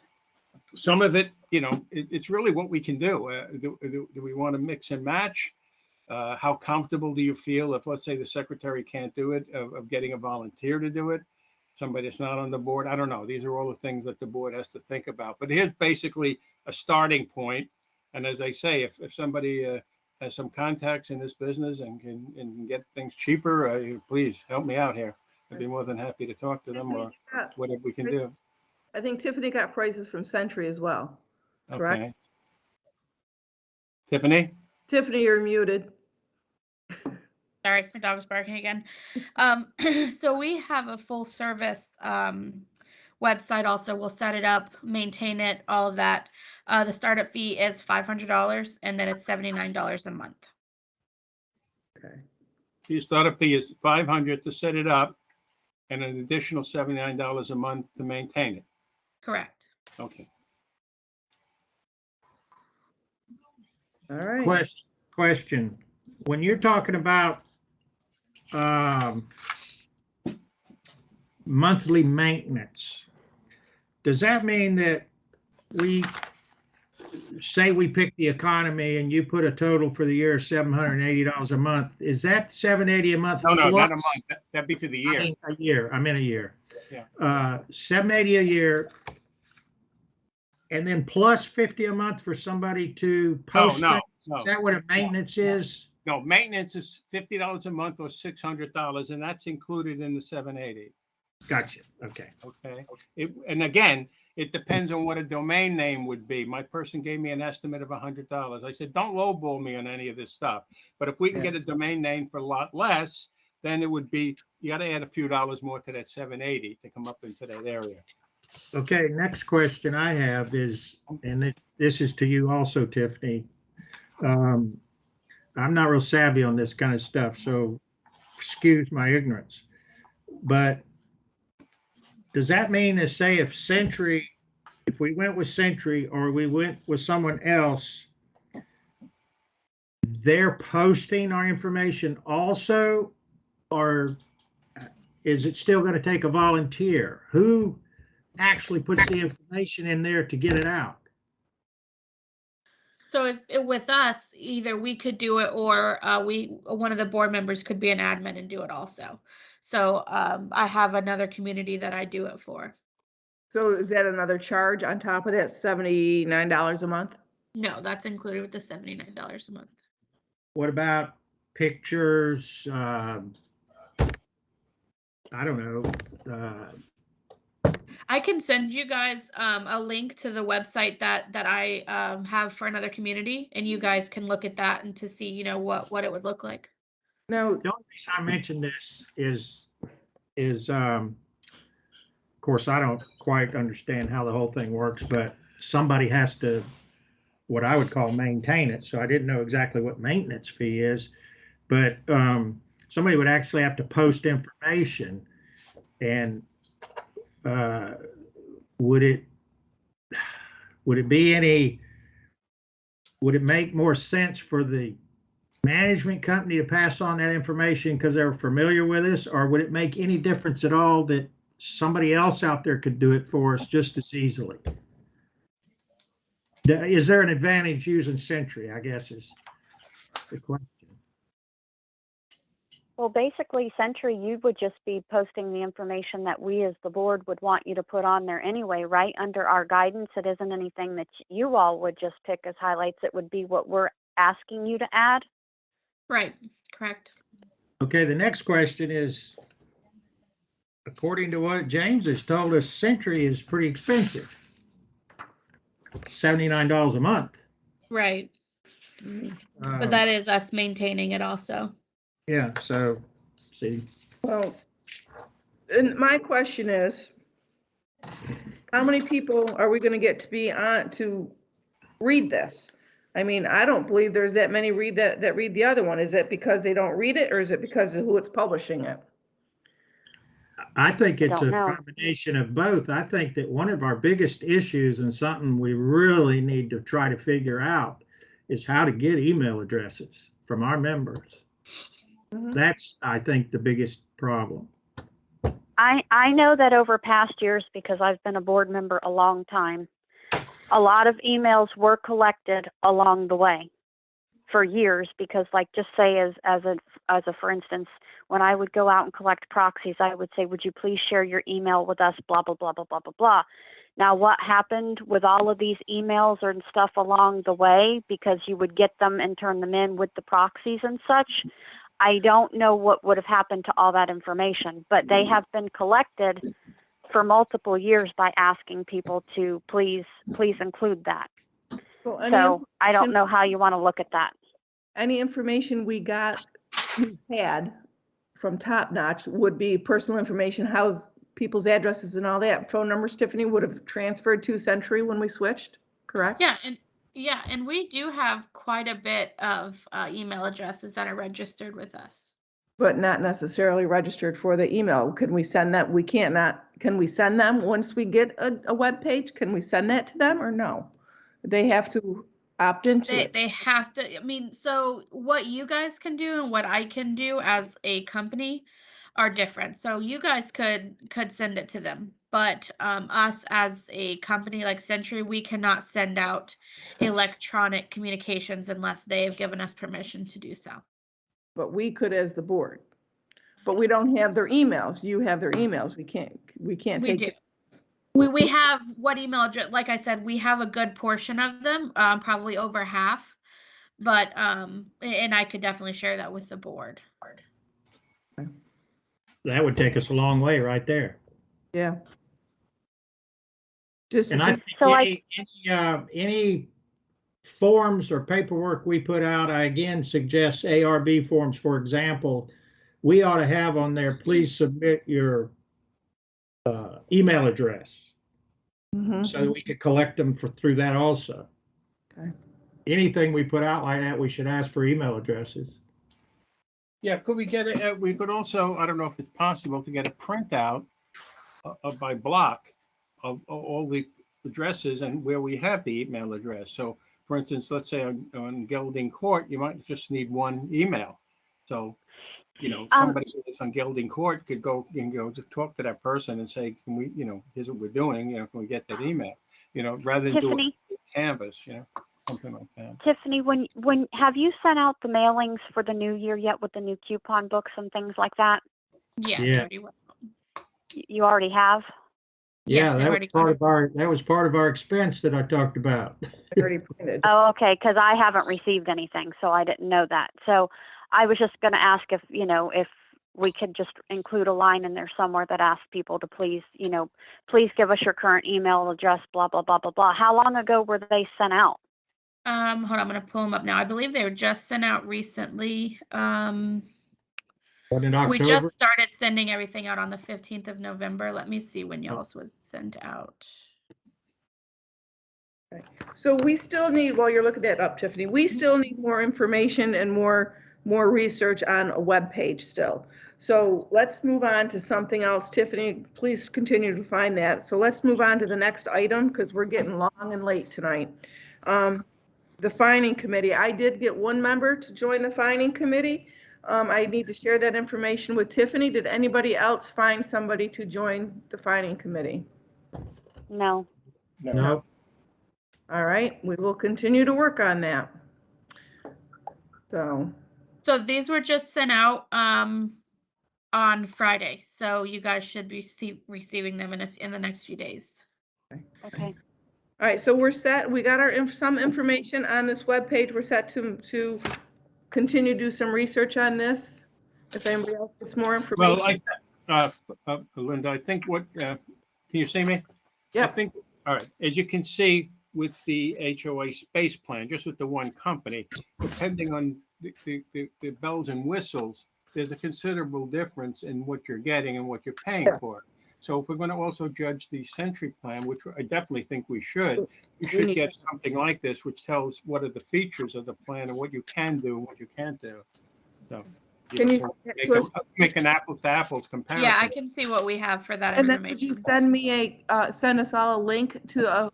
Speaker 2: some of it, it's really what we can do. Do we want to mix and match? How comfortable do you feel if, let's say, the secretary can't do it, of getting a volunteer to do it? Somebody that's not on the board? I don't know. These are all the things that the board has to think about. But here's basically a starting point. And as I say, if somebody has some contacts in this business and can get things cheaper, please help me out here. I'd be more than happy to talk to them or whatever we can do.
Speaker 1: I think Tiffany got prices from Century as well. Correct?
Speaker 2: Okay. Tiffany?
Speaker 1: Tiffany, you're muted.
Speaker 5: Sorry, my dog's barking again. So we have a full service website also. We'll set it up, maintain it, all of that. The startup fee is $500, and then it's $79 a month.
Speaker 1: Okay.
Speaker 2: Your startup fee is $500 to set it up, and an additional $79 a month to maintain it.
Speaker 5: Correct.
Speaker 2: Okay.
Speaker 1: All right.
Speaker 6: Question. When you're talking about monthly maintenance, does that mean that we pick the economy and you put a total for the year of $780 a month? Is that $780 a month?
Speaker 2: No,
Speaker 6: plus,
Speaker 2: not a month. That'd be for the year.
Speaker 6: I'm in a year.
Speaker 2: Yeah.
Speaker 6: $780 a year, and then plus $50 a month for somebody to post.
Speaker 2: No.
Speaker 6: Is that what a maintenance is?
Speaker 2: No, maintenance is $50 a month or $600, and that's included in the $780.
Speaker 6: Gotcha. Okay.
Speaker 2: Okay. And again, it depends on what a domain name would be. My person gave me an estimate of $100. I said, don't lowball me on any of this stuff. But if we can get a domain name for a lot less, then it would be, you got to add a few dollars more to that 780 to come up into that area.
Speaker 6: Okay, next question I have is, and this is to you also, Tiffany. I'm not real savvy on this kind of stuff, so excuse my ignorance. But does that mean to say if we went with Century or we went with someone else, they're posting our information also, or is it still going to take a volunteer? Who actually puts the information in there to get it out?
Speaker 5: So if with us, either we could do it or one of the board members could be an admin and do it also. So I have another community that I do it for.
Speaker 1: So is that another charge on top of that $79 a month?
Speaker 5: No, that's included with the $79 a month.
Speaker 6: What about pictures? I don't know.
Speaker 5: I can send you guys a link to the website that I have for another community, and you guys can look at that and to see, you know, what it would look like.
Speaker 1: No,
Speaker 6: The only reason I mentioned this is of course, I don't quite understand how the whole thing works, but somebody has to, what I would call, maintain it. So I didn't know exactly what maintenance fee is, but somebody would actually have to post information. And would it make more sense for the management company to pass on that information because they're familiar with us, or would it make any difference at all that somebody else out there could do it for us just as easily? Is there an advantage using Century, I guess, is the question.
Speaker 4: Well, basically, Century, you would just be posting the information that we as the board would want you to put on there anyway, right? Under our guidance, it isn't anything that you all would just pick as highlights. It would be what we're asking you to add.
Speaker 5: Right, correct.
Speaker 6: Okay, the next question is, according to what James has told us, Century is pretty expensive. $79 a month.
Speaker 5: Right. But that is us maintaining it also.
Speaker 6: Yeah, so see.
Speaker 1: well, and my question is, how many people are we gonna get to be on to read this? I mean, I don't believe there's that many that read the other one. Is it because they don't read it, or is it because of who it's publishing it?
Speaker 6: I think it's a
Speaker 4: Don't know.
Speaker 6: combination of both. I think that one of our biggest issues and something we really need to try to figure out is how to get email addresses from our members.
Speaker 1: Mhm.
Speaker 6: That's, I think, the biggest problem.
Speaker 4: I know that over past years, because I've been a board member a long time, a lot of emails were collected along the way for years, because like, just say as a for instance, when I would go out and collect proxies, I would say, would you please share your email with us, blah, blah, blah, blah, blah, blah, blah. Now, what happened with all of these emails and stuff along the way, because you would get them and turn them in with the proxies and such, I don't know what would have happened to all that information, but they have been collected for multiple years by asking people to please include that.
Speaker 1: Well,
Speaker 4: So I don't know how you want to look at that.
Speaker 1: any information we had from Top Notch would be personal information, how people's addresses and all that, phone numbers, Tiffany, would have transferred to Century when we switched, correct?
Speaker 5: Yeah, and we do have quite a bit of email addresses that are registered with us.
Speaker 1: But not necessarily registered for the email. Can we send that? Can we send them once we get a web page? Can we send that to them or no? They have to opt into it.
Speaker 5: They have to, I mean, so what you guys can do and what I can do as a company are different. So you guys could send it to them, but us as a company like Century, we cannot send out electronic communications unless they have given us permission to do so.
Speaker 1: But we could as the board. But we don't have their emails. You have their emails. We can't
Speaker 5: We
Speaker 1: take.
Speaker 5: do. We have what email address, like I said, we have a good portion of them, probably over half, but and I could definitely share that with the board.
Speaker 6: That would take us a long way right there.
Speaker 1: Yeah. Just
Speaker 6: And I think
Speaker 4: So
Speaker 6: any forms or paperwork we put out, I again suggest ARB forms, for example, we ought to have on there, please submit your email address so that we could collect them through that also.
Speaker 1: Okay.
Speaker 6: Anything we put out like that, we should ask for email addresses.
Speaker 2: Yeah, could we get it? We could also, I don't know if it's possible to get a printout by block of all the addresses and where we have the email address. So for instance, let's say on Gelding Court, you might just need one email. So, you know, somebody that's on Gelding Court could go to talk to that person and say, can we, you know, here's what we're doing, you know, can we get that email? You know, rather than
Speaker 4: Tiffany,
Speaker 2: do a canvas, you know, something like that.
Speaker 4: Tiffany, when have you sent out the mailings for the new year yet with the new coupon books and things like that?
Speaker 5: Yeah,
Speaker 6: Yeah.
Speaker 5: they already went.
Speaker 4: You already have?
Speaker 6: Yeah,
Speaker 5: Yes, they've
Speaker 6: that was
Speaker 5: already
Speaker 6: part
Speaker 5: gone.
Speaker 6: of our expense that I talked about.
Speaker 1: Already printed.
Speaker 4: Oh, okay, because I haven't received anything, so I didn't know that. So I was just going to ask if, you know, if we could just include a line in there somewhere that asks people to please, you know, please give us your current email address, blah, blah, blah, blah, blah. How long ago were they sent out?
Speaker 5: Hold on, I'm gonna pull them up now. I believe they were just sent out recently.
Speaker 6: But in
Speaker 5: We
Speaker 6: October,
Speaker 5: just started sending everything out on the 15th of November. Let me see when y'all's was sent out.
Speaker 1: So we still need, while you're looking that up, Tiffany, we still need more information and more research on a web page still. So let's move on to something else. Tiffany, please continue to find that. So let's move on to the next item because we're getting long and late tonight. The fining committee. I did get one member to join the fining committee. I need to share that information with Tiffany. Did anybody else find somebody to join the fining committee?
Speaker 4: No.
Speaker 6: no,
Speaker 1: All right, we will continue to work on that. So,
Speaker 5: these were just sent out on Friday. So you guys should be receiving them in the next few days.
Speaker 4: Okay.
Speaker 1: all right, so we're set. We got our some information on this webpage. We're set to continue to do some research on this. If anybody else gets more information.
Speaker 2: Well, Linda, I think can you see me?
Speaker 1: Yeah.
Speaker 2: I think, all right, as you can see with the HOA space plan, just with the one company, depending on the bells and whistles, there's a considerable difference in what you're getting and what you're paying for. So if we're going to also judge the Century plan, which I definitely think we should get something like this, which tells what are the features of the plan and what you can do and what you can't do. So
Speaker 1: Can you
Speaker 2: make an apples to apples comparison.
Speaker 5: Yeah, I can see what we have for that
Speaker 1: and then
Speaker 5: information.
Speaker 1: could you send me send us all a link to a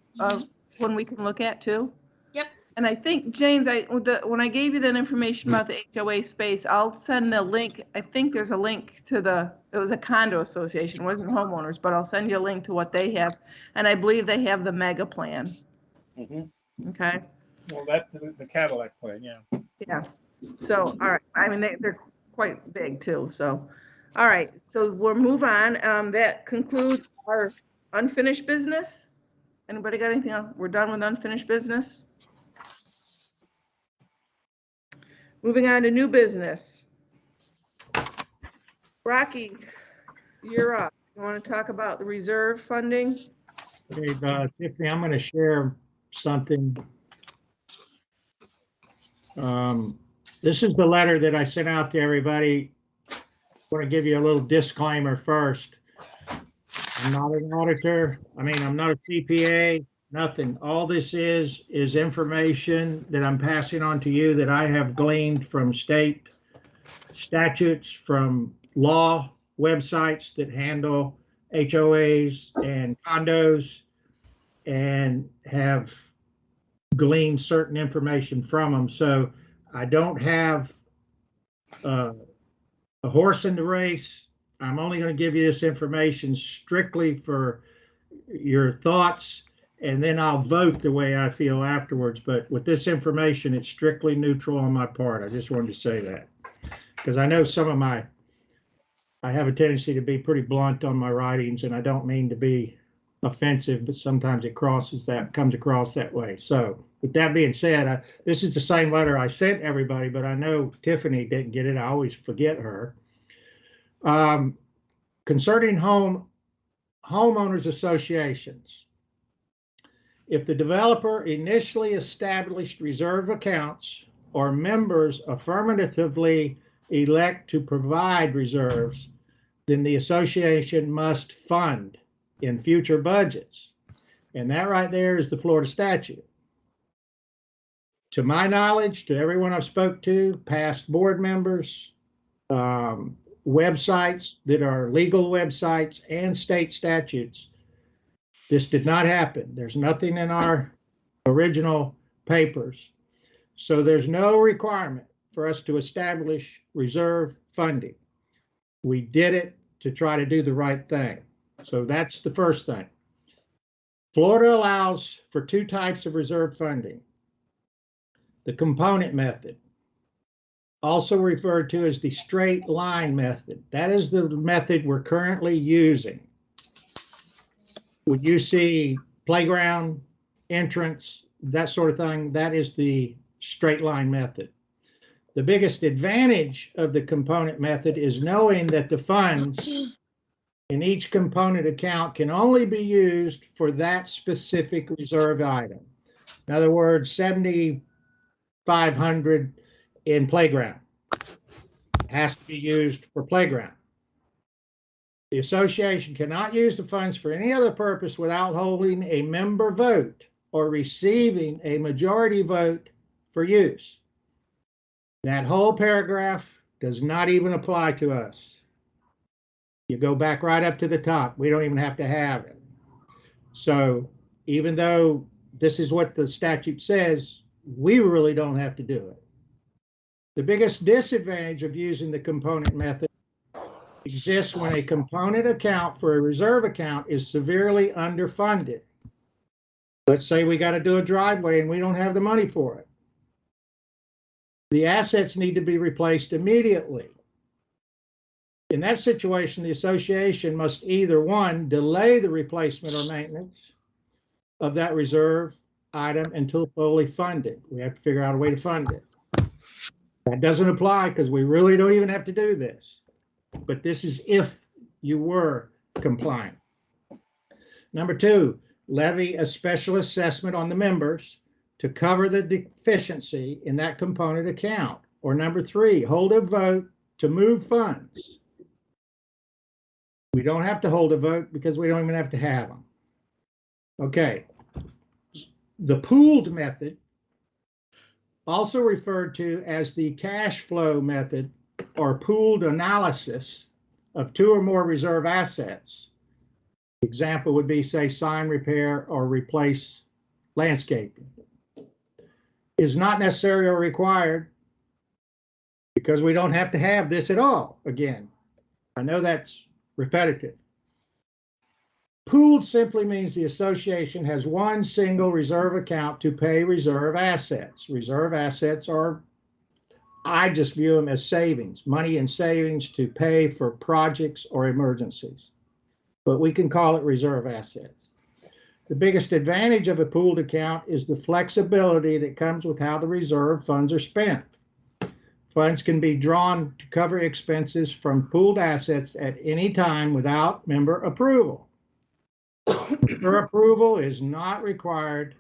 Speaker 1: one we can look at too?
Speaker 5: Yep.
Speaker 1: And I think, James, when I gave you that information about the HOA space, I'll send the link. I think there's a link to it was a condo association, it wasn't homeowners, but I'll send you a link to what they have. And I believe they have the mega plan.
Speaker 2: Mm-hmm.
Speaker 1: Okay.
Speaker 2: Well, that's the Cadillac plan, yeah.
Speaker 1: Yeah. So, all right. I mean, they're quite big too. So, all right. So we'll move on. That concludes our unfinished business. Anybody got anything else? We're done with unfinished business. Moving on to new business. Rocky, you're up. You want to talk about the reserve funding?
Speaker 6: hey, Tiffany, I'm going to share something. This is the letter that I sent out to everybody. I want to give you a little disclaimer first. I'm not an auditor. I mean, I'm not a CPA, nothing. All this is information that I'm passing on to you that I have gleaned from state statutes, from law websites that handle HOAs and condos, and have gleaned certain information from them. So I don't have a horse in the race. I'm only going to give you this information strictly for your thoughts, and then I'll vote the way I feel afterwards. But with this information, it's strictly neutral on my part. I just wanted to say that because I know I have a tendency to be pretty blunt on my writings, and I don't mean to be offensive, but sometimes it comes across that way. So with that being said, this is the same letter I sent everybody, but I know Tiffany didn't get it. I always forget her. Concerning homeowners associations, if the developer initially established reserve accounts or members affirmatively elect to provide reserves, then the association must fund in future budgets. And that right there is the Florida statute. To my knowledge, to everyone I've spoke to, past board members, websites that are legal websites and state statutes, this did not happen. There's nothing in our original papers. So there's no requirement for us to establish reserve funding. We did it to try to do the right thing. So that's the first thing. Florida allows for two types of reserve funding. The component method, also referred to as the straight line method. That is the method we're currently using. When you see playground, entrance, that sort of thing, that is the straight line method. The biggest advantage of the component method is knowing that the funds in each component account can only be used for that specific reserve item. In other words, 7,500 in playground has to be used for playground. The association cannot use the funds for any other purpose without holding a member vote or receiving a majority vote for use. That whole paragraph does not even apply to us. You go back right up to the top. We don't even have to have it. So even though this is what the statute says, we really don't have to do it. The biggest disadvantage of using the component method exists when a component account for a reserve account is severely underfunded. Let's say we got to do a driveway and we don't have the money for it. The assets need to be replaced immediately. In that situation, the association must either, one, delay the replacement or maintenance of that reserve item until fully funded. We have to figure out a way to fund it. That doesn't apply because we really don't even have to do this. But this is if you were compliant. Number two, levy a special assessment on the members to cover the deficiency in that component account. Or number three, hold a vote to move funds. We don't have to hold a vote because we don't even have to have them. Okay. The pooled method, also referred to as the cash flow method or pooled analysis of two or more reserve assets. Example would be, say, sign repair or replace landscaping. Is not necessary or required because we don't have to have this at all. Again, I know that's repetitive. Pooled simply means the association has one single reserve account to pay reserve assets. Reserve assets are, I just view them as savings, money in savings to pay for projects or emergencies. But we can call it reserve assets. The biggest advantage of a pooled account is the flexibility that comes with how the reserve funds are spent. Funds can be drawn to cover expenses from pooled assets at any time without member approval. Member approval is not required.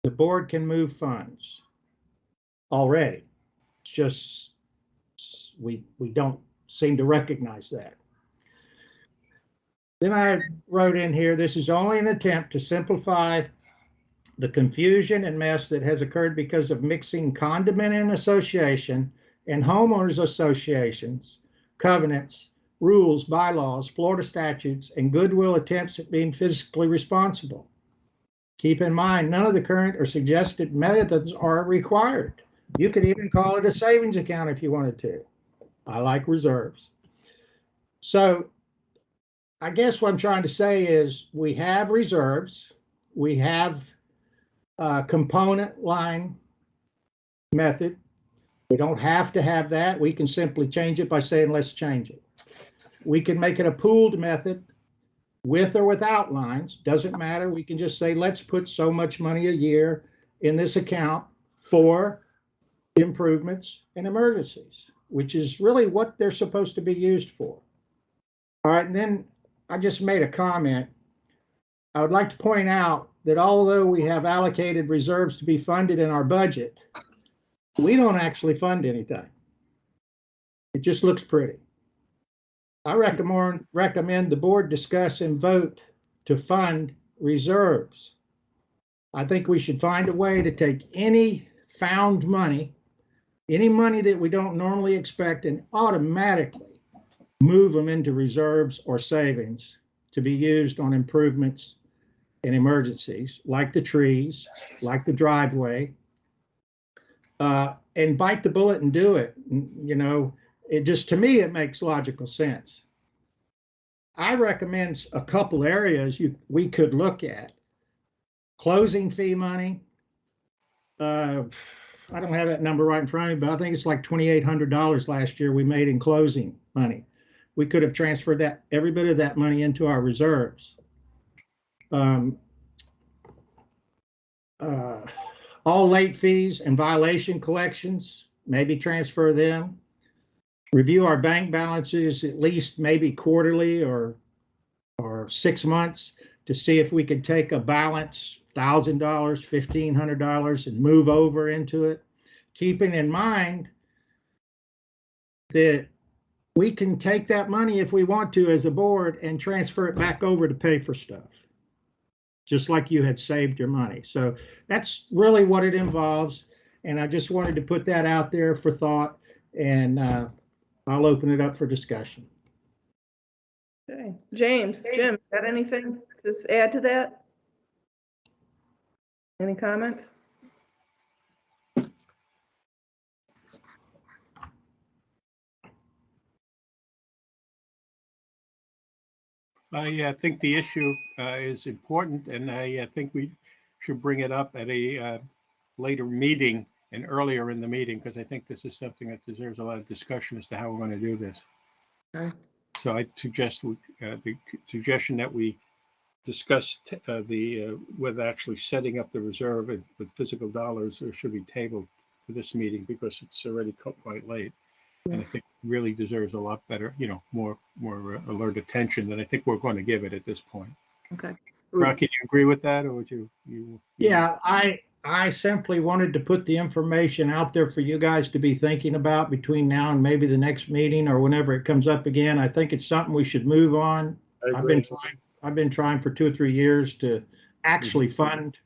Speaker 6: The board can move funds already. It's just we don't seem to recognize that. Then I wrote in here, this is only an attempt to simplify the confusion and mess that has occurred because of mixing condominium association and homeowners associations, covenants, rules, bylaws, Florida statutes, and goodwill attempts at being fiscally responsible. Keep in mind, none of the current or suggested methods are required. You could even call it a savings account if you wanted to. I like reserves. So I guess what I'm trying to say is we have reserves, we have a component line method. We don't have to have that. We can simply change it by saying, let's change it. We can make it a pooled method with or without lines. Doesn't matter. We can just say, let's put so much money a year in this account for improvements and emergencies, which is really what they're supposed to be used for. All right, and then I just made a comment. I would like to point out that although we have allocated reserves to be funded in our budget, we don't actually fund anything. It just looks pretty. I recommend the board discuss and vote to fund reserves. I think we should find a way to take any found money, any money that we don't normally expect, and automatically move them into reserves or savings to be used on improvements and emergencies, like the trees, like the driveway, and bite the bullet and do it. You know, it just, to me, it makes logical sense. I recommend a couple areas we could look at. Closing fee money. I don't have that number right in front of me, but I think it's like $2,800 last year we made in closing money. We could have transferred that, every bit of that money, into our reserves. All late fees and violation collections, maybe transfer them. Review our bank balances at least maybe quarterly or 6 months to see if we could take a balance, $1,000, $1,500, and move over into it, keeping in mind that we can take that money if we want to as a board and transfer it back over to pay for stuff, just like you had saved your money. So that's really what it involves. And I just wanted to put that out there for thought, and I'll open it up for discussion.
Speaker 1: Okay, Jim, got anything to add to that? Any comments?
Speaker 2: I think the issue is important, and I think we should bring it up at a later meeting and earlier in the meeting, because I think this is something that deserves a lot of discussion as to how we're going to do this.
Speaker 1: Okay.
Speaker 2: So I suggest the suggestion that we discuss whether actually setting up the reserve with physical dollars or should be tabled to this meeting, because it's already quite late. And I think it really deserves a lot better, more alert attention than I think we're going to give it at this point.
Speaker 1: Okay.
Speaker 2: Rocky, do you agree with that, or would you?
Speaker 6: Yeah, I simply wanted to put the information out there for you guys to be thinking about between now and maybe the next meeting or whenever it comes up again. I think it's something we should move on. I've been trying for 2 or 3 years to actually fund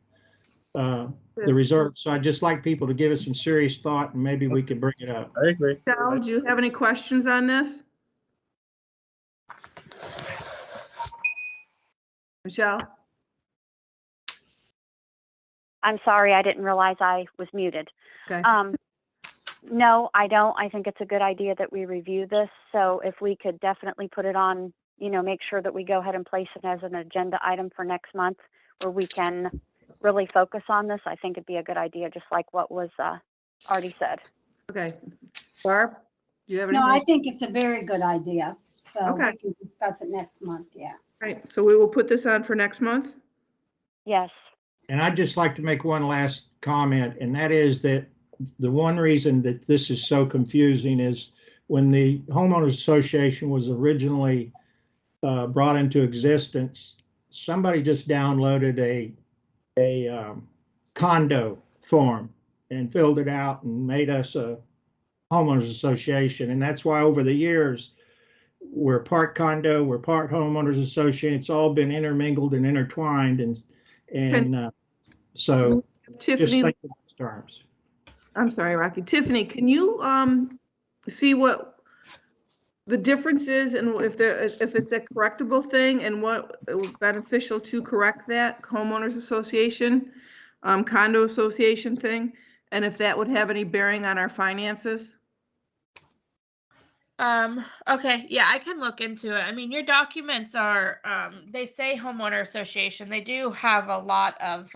Speaker 6: the reserve. So I'd just like people to give it some serious thought, and maybe we could bring it up.
Speaker 7: I agree.
Speaker 1: Michelle, do you have any questions on this? Michelle?
Speaker 4: I'm sorry, I didn't realize I was muted.
Speaker 1: Okay.
Speaker 4: No, I don't. I think it's a good idea that we review this. So if we could definitely put it on, make sure that we go ahead and place it as an agenda item for next month, where we can really focus on this. I think it'd be a good idea, just like what was already said.
Speaker 1: Okay. Barb, do you have any?
Speaker 3: No, I think it's a very good idea. So
Speaker 1: Okay.
Speaker 3: we can discuss it next month, yeah.
Speaker 1: Right, so we will put this on for next month?
Speaker 4: Yes.
Speaker 6: And I'd just like to make one last comment, and that is that the one reason that this is so confusing is when the homeowners association was originally brought into existence, somebody just downloaded a condo form and filled it out and made us a homeowners association. And that's why over the years, we're part condo, we're part homeowners association. It's all been intermingled and intertwined. And so
Speaker 1: Tiffany,
Speaker 6: just think of those terms.
Speaker 1: I'm sorry, Rocky. Tiffany, can you see what the difference is and if it's a correctable thing and what was beneficial to correct that homeowners association, condo association thing, and if that would have any bearing on our finances?
Speaker 5: Okay, yeah, I can look into it. I mean, your documents are, they say homeowner association. They do have a lot of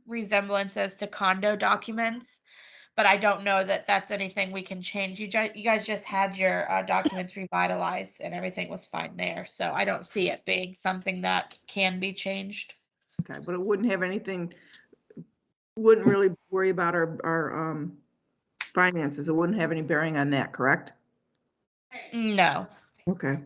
Speaker 5: resemblances to condo documents, but I don't know that that's anything we can change. You guys just had your documents revitalized and everything was fine there. So I don't see it being something that can be changed.
Speaker 1: Okay, but it wouldn't have anything, wouldn't really worry about our finances. It wouldn't have any bearing on that, correct?
Speaker 5: No.
Speaker 1: Okay.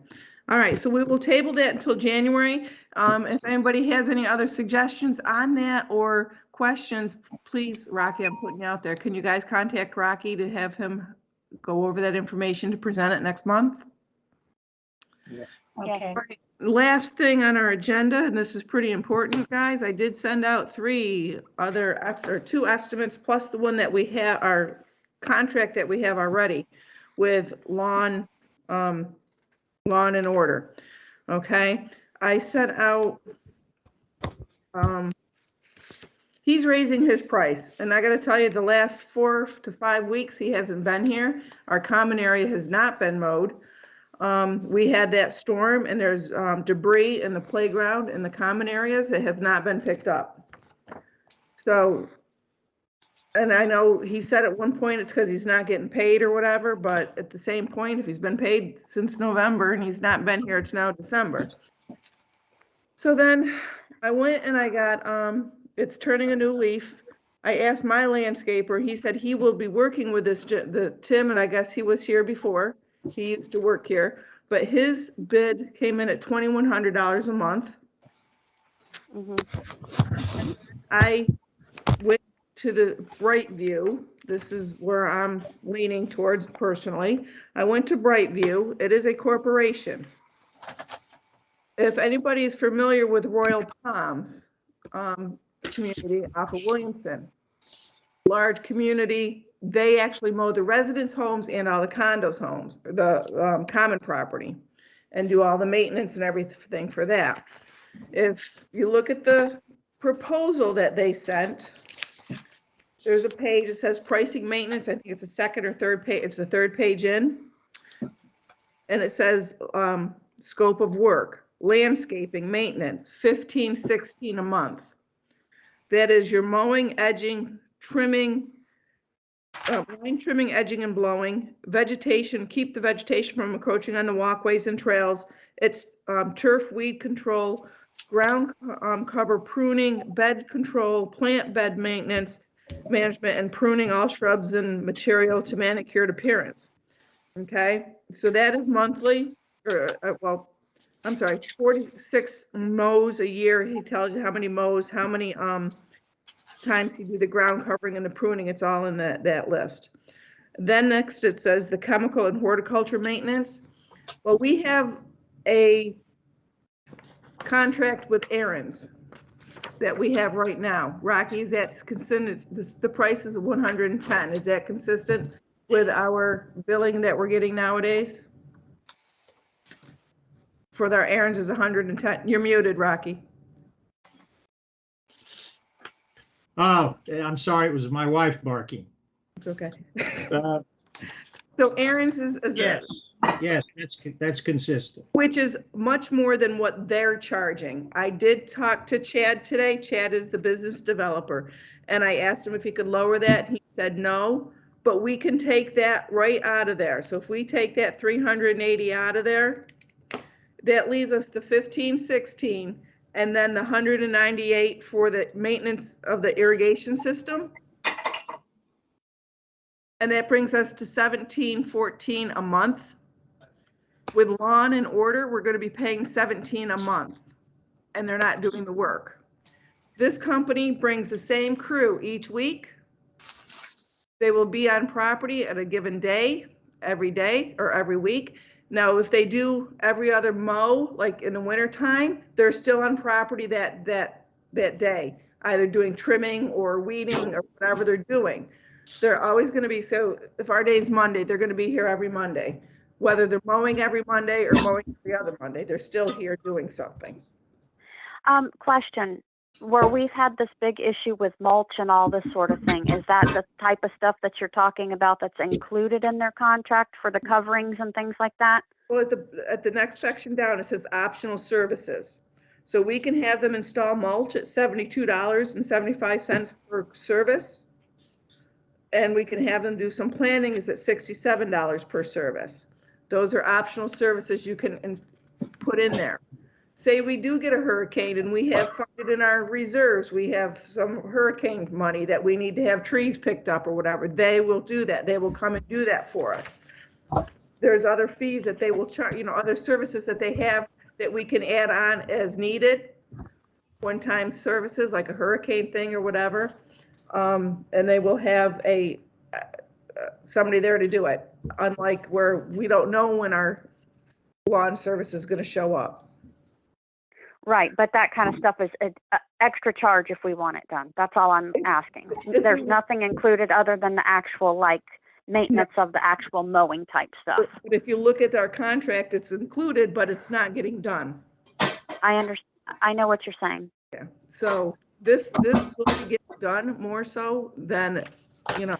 Speaker 1: All right, so we will table that until January. If anybody has any other suggestions on that or questions, please, Rocky, I'm putting you out there. Can you guys contact Rocky to have him go over that information to present it next month.
Speaker 3: Okay.
Speaker 1: Last thing on our agenda, and this is pretty important, guys, I did send out two estimates plus the one that we have, our contract that we have already with lawn and order. Okay, I sent out, he's raising his price, and I gotta tell you, the last 4 to 5 weeks, he hasn't been here. Our common area has not been mowed. We had that storm, and there's debris in the playground in the common areas that have not been picked up. So, and I know he said at one point it's because he's not getting paid or whatever, but at the same point, if he's been paid since November and he's not been here, it's now December. So then I went and I got, it's turning a new leaf. I asked my landscaper, he said he will be working with Tim, and I guess he was here before. He used to work here, but his bid came in at $2,100 a month. I went to the Brightview. This is where I'm leaning towards personally. I went to Brightview. It is a corporation. If anybody is familiar with Royal Palms community off of Williamson, large community, they actually mow the residence homes and all the condos homes, the common property, and do all the maintenance and everything for that. If you look at the proposal that they sent, there's a page that says pricing maintenance. I think it's the second or third page. It's the third page in. And it says scope of work, landscaping, maintenance, $15.16 a month. That is your mowing, edging, trimming, line trimming, edging, and blowing, vegetation, keep the vegetation from encroaching on the walkways and trails. It's turf weed control, ground cover pruning, bed control, plant bed management, and pruning all shrubs and material to manicured appearance. Okay, so that is monthly, or well, I'm sorry, 46 mows a year. He tells you how many mows, how many times you do the ground covering and the pruning. It's all in that list. Then next it says the chemical and horticulture maintenance. Well, we have a contract with Aaron's that we have right now. Rocky, is that consistent? The price is 110. Is that consistent with our billing that we're getting nowadays? For their errands is 110. You're muted, Rocky.
Speaker 6: Oh, I'm sorry, it was my wife barking.
Speaker 1: It's okay.
Speaker 6: Uh,
Speaker 1: So Aaron's is
Speaker 6: Yes, yes, that's consistent.
Speaker 1: which is much more than what they're charging. I did talk to Chad today. Chad is the business developer. And I asked him if he could lower that. He said no, but we can take that right out of there. So if we take that 380 out of there, that leaves us the 1516 and then the 198 for the maintenance of the irrigation system. And that brings us to 1714 a month. With lawn and order, we're going to be paying 17 a month, and they're not doing the work. This company brings the same crew each week. They will be on property at a given day, every day or every week. Now, if they do every other mow, like in the wintertime, they're still on property that day, either doing trimming or weeding or whatever they're doing. They're always going to be, so if our day's Monday, they're going to be here every Monday. Whether they're mowing every Monday or mowing every other Monday, they're still here doing something.
Speaker 4: Question, where we've had this big issue with mulch and all this sort of thing, is that the type of stuff that you're talking about that's included in their contract for the coverings and things like that?
Speaker 1: Well, at the next section down, it says optional services. So we can have them install mulch at $72.75 per service. And we can have them do some planting is at $67 per service. Those are optional services you can put in there. Say we do get a hurricane and we have funded in our reserves, we have some hurricane money that we need to have trees picked up or whatever, they will do that. They will come and do that for us. There's other fees that they will charge, other services that they have that we can add on as needed. One-time services like a hurricane thing or whatever. And they will have a somebody there to do it, unlike where we don't know when our lawn service is gonna show up.
Speaker 4: Right, but that kind of stuff is an extra charge if we want it done. That's all I'm asking.
Speaker 1: If
Speaker 4: There's
Speaker 1: we-
Speaker 4: nothing included other than the actual, like, maintenance of the actual mowing type stuff.
Speaker 1: But if you look at our contract, it's included, but it's not getting done.
Speaker 4: I know what you're saying.
Speaker 1: Yeah, so this will be getting done more so than, you know,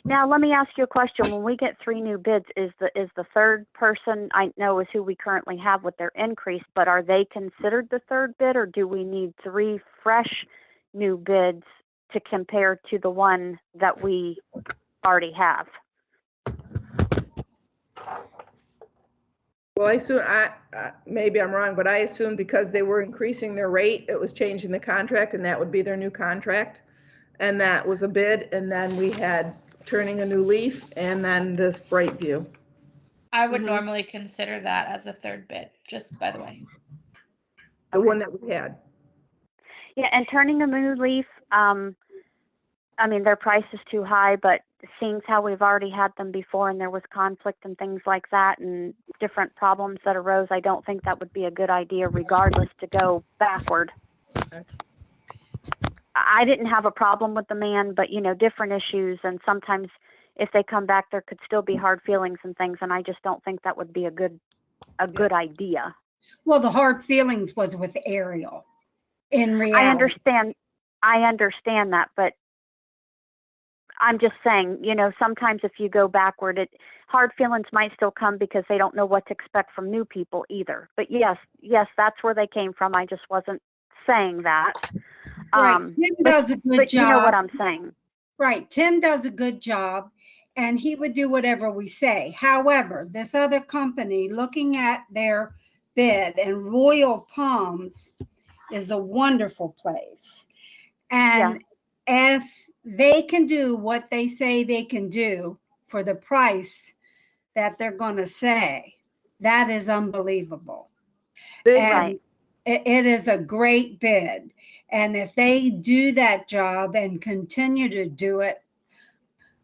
Speaker 4: Now, let me ask you a question. When we get 3 new bids, is the third person, I know is who we currently have with their increase, but are they considered the third bid, or do we need 3 fresh new bids to compare to the one that we already have?
Speaker 1: well, I assume, maybe I'm wrong, but I assume because they were increasing their rate, it was changing the contract, and that would be their new contract. And that was a bid, and then we had turning a new leaf, and then this Brightview.
Speaker 5: I would
Speaker 4: Mhm.
Speaker 5: normally consider that as a third bid, just by the way.
Speaker 1: The one that we had.
Speaker 4: Yeah, and turning a new leaf, I mean, their price is too high, but seeing how we've already had them before and there was conflict and things like that and different problems that arose, I don't think that would be a good idea regardless to go backward.
Speaker 1: Okay.
Speaker 4: I didn't have a problem with the man, but, you know, different issues, and sometimes if they come back, there could still be hard feelings and things, and I just don't think that would be a good idea.
Speaker 3: Well, the hard feelings was with Ariel in reality.
Speaker 4: I understand that, but I'm just saying, you know, sometimes if you go backward, hard feelings might still come because they don't know what to expect from new people either. But yes, that's where they came from. I just wasn't saying that.
Speaker 3: Right. Tim does a good
Speaker 4: But
Speaker 3: job.
Speaker 4: you know what I'm saying.
Speaker 3: Right. Tim does a good job and he would do whatever we say. However, this other company, looking at their bid, and Royal Palms is a wonderful place. And if they can do what they say they can do for the price that they're going to say, that is unbelievable. And
Speaker 4: Right.
Speaker 3: it is a great bid. And if they do that job and continue to do it,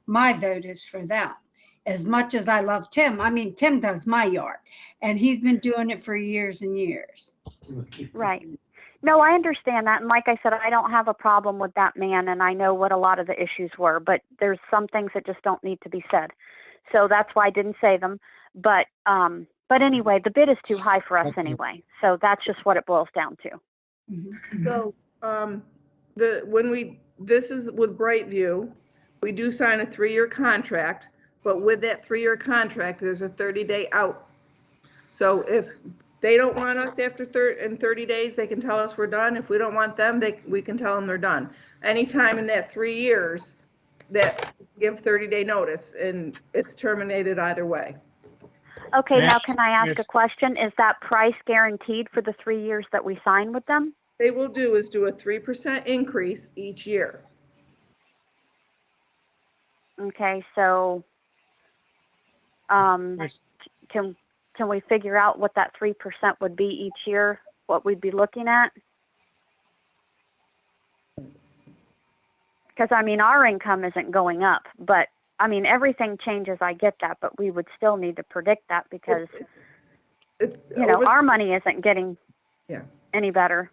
Speaker 3: my vote is for them. As much as I love Tim, I mean, Tim does my yard and he's been doing it for years and years.
Speaker 4: Right. No, I understand that. And like I said, I don't have a problem with that man. And I know what a lot of the issues were, but there's some things that just don't need to be said. So that's why I didn't say them. But anyway, the bid is too high for us anyway. So that's just what it boils down to.
Speaker 1: So, this is with Brightview, we do sign a 3-year contract, but with that 3-year contract, there's a 30-day out. So if they don't want us after 30 days, they can tell us we're done. If we don't want them, we can tell them they're done. Anytime in that 3 years, that give 30-day notice, and it's terminated either way.
Speaker 4: Okay,
Speaker 6: Yes,
Speaker 4: now can I ask
Speaker 6: yes.
Speaker 4: a question? Is that price guaranteed for the 3 years that we sign with them?
Speaker 1: They will do is do a 3% increase each year.
Speaker 4: Okay, so can we figure out what that 3% would be each year, what we'd be looking at? Because, I mean, our income isn't going up, but, I mean, everything changes, I get that, but we would still need to predict that because, you know, our money isn't getting any better.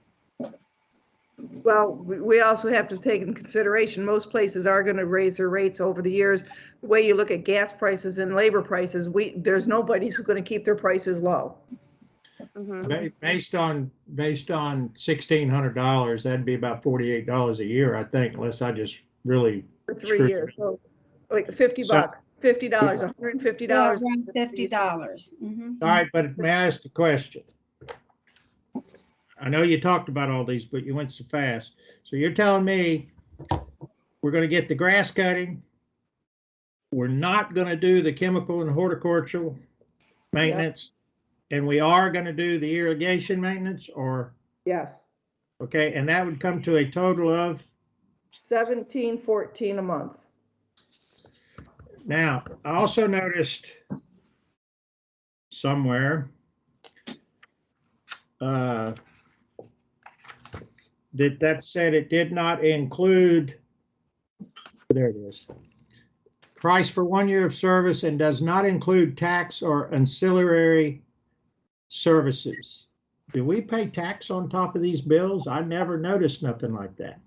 Speaker 1: Well, we also have to take into consideration, most places are going to raise their rates over the years. The way you look at gas prices and labor prices, there's nobody who's going to keep their prices low.
Speaker 4: Mm-hmm.
Speaker 6: Based on $1,600, that'd be about $48 a year, I think, unless I just really.
Speaker 1: For 3 years, so like $50, $50, $150.
Speaker 3: Yeah, around $50.
Speaker 6: All right, but may I ask a question? I know you talked about all these, but you went so fast. So you're telling me we're going to get the grass cutting. We're not going to do the chemical and horticultural maintenance. And we are going to do the irrigation maintenance, or?
Speaker 1: Yes,
Speaker 6: Okay, and that would come to a total of?
Speaker 1: $17.14 a month.
Speaker 6: Now, I also noticed somewhere that said it did not include, there it is. price for 1 year of service and does not include tax or ancillary services. Do we pay tax on top of these bills? I never noticed nothing like that.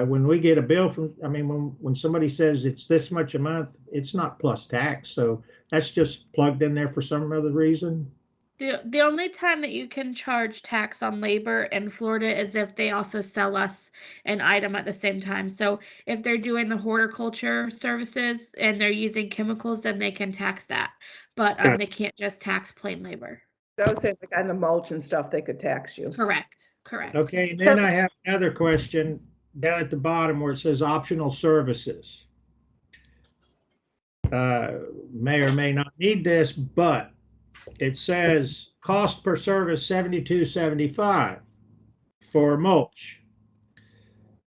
Speaker 6: When we get a bill from, I mean, when somebody says it's this much a month, it's not plus tax. So that's just plugged in there for some other reason.
Speaker 5: The only time that you can charge tax on labor in Florida is if they also sell us an item at the same time. So if they're doing the horticulture services and they're using chemicals, then they can tax that. But they can't just tax plain labor.
Speaker 1: I would say like on the mulch and stuff, they could tax you.
Speaker 5: Correct. Correct.
Speaker 6: Okay, and then I have another question down at the bottom where it says optional services. May or may not need this, but it says cost per service $72.75 for mulch.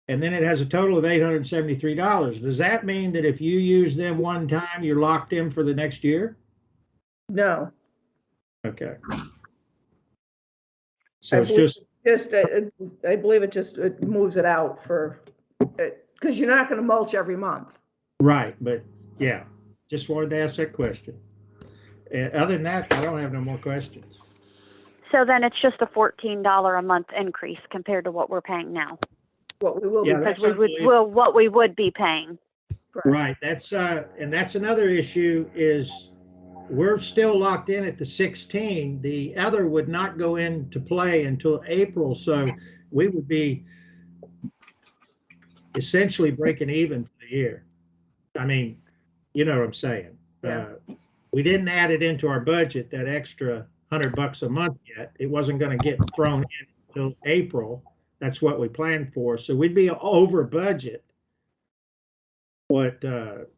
Speaker 6: And then it has a total of $873. Does that mean that if you use them one time, you're locked in for the next year?
Speaker 1: No.
Speaker 6: Okay. So it's just,
Speaker 1: I believe it moves it out for, because you're not going to mulch every month.
Speaker 6: right, but yeah, just wanted to ask that question. Other than that, I don't have no more questions.
Speaker 4: So then it's just a $14 a month increase compared to what we're paying now.
Speaker 1: What we will
Speaker 6: Yeah,
Speaker 1: be
Speaker 6: that's
Speaker 1: paying.
Speaker 4: What we would be paying.
Speaker 6: Right, that's and that's another issue is we're still locked in at the 16. The other would not go into play until April, so we would be essentially breaking even for the year. I mean, you know what I'm saying?
Speaker 1: Yeah.
Speaker 6: We didn't add it into our budget, that extra $100 a month yet. It wasn't going to get thrown in until April. That's what we planned for. So we'd be over budget. What,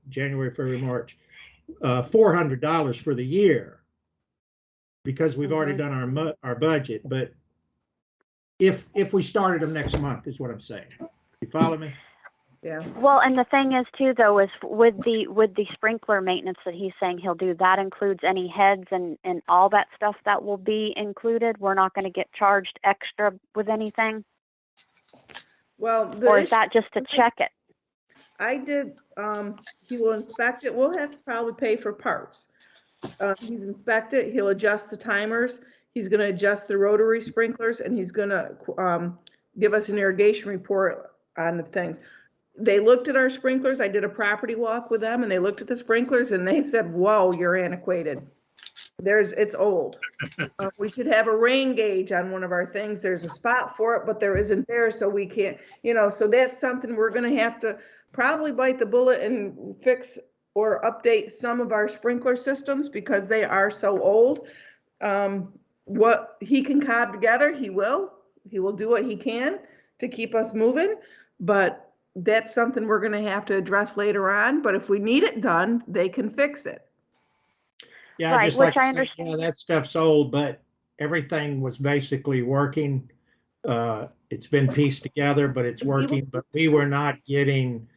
Speaker 6: January, February, March, $400 for the year because we've already done our budget. But if we started them next month is what I'm saying. You follow me?
Speaker 1: Yeah.
Speaker 4: Well, and the thing is too, though, is with the sprinkler maintenance that he's saying he'll do, that includes any heads and all that stuff that will be included. We're not going to get charged extra with anything.
Speaker 1: Well,
Speaker 4: Or is that just to check it?
Speaker 1: I did, he will inspect it. We'll have to probably pay for parts. He's inspected, he'll adjust the timers. He's gonna adjust the rotary sprinklers and he's gonna, give us an irrigation report on the things. They looked at our sprinklers. I did a property walk with them and they looked at the sprinklers and they said, whoa, you're antiquated. It's old. We should have a rain gauge on one of our things. There's a spot for it, but there isn't there. So we can't, so that's something we're going to have to probably bite the bullet and fix or update some of our sprinkler systems because they are so old. What he can cob together, he will do what he can to keep us moving, but that's something we're going to have to address later on. But if we need it done, they can fix it.
Speaker 6: Yeah,
Speaker 4: Right,
Speaker 6: just like
Speaker 4: which I
Speaker 6: to say,
Speaker 4: understand.
Speaker 6: yeah, that stuff's old, but everything was basically working. It's been pieced together, but it's working. But we were not getting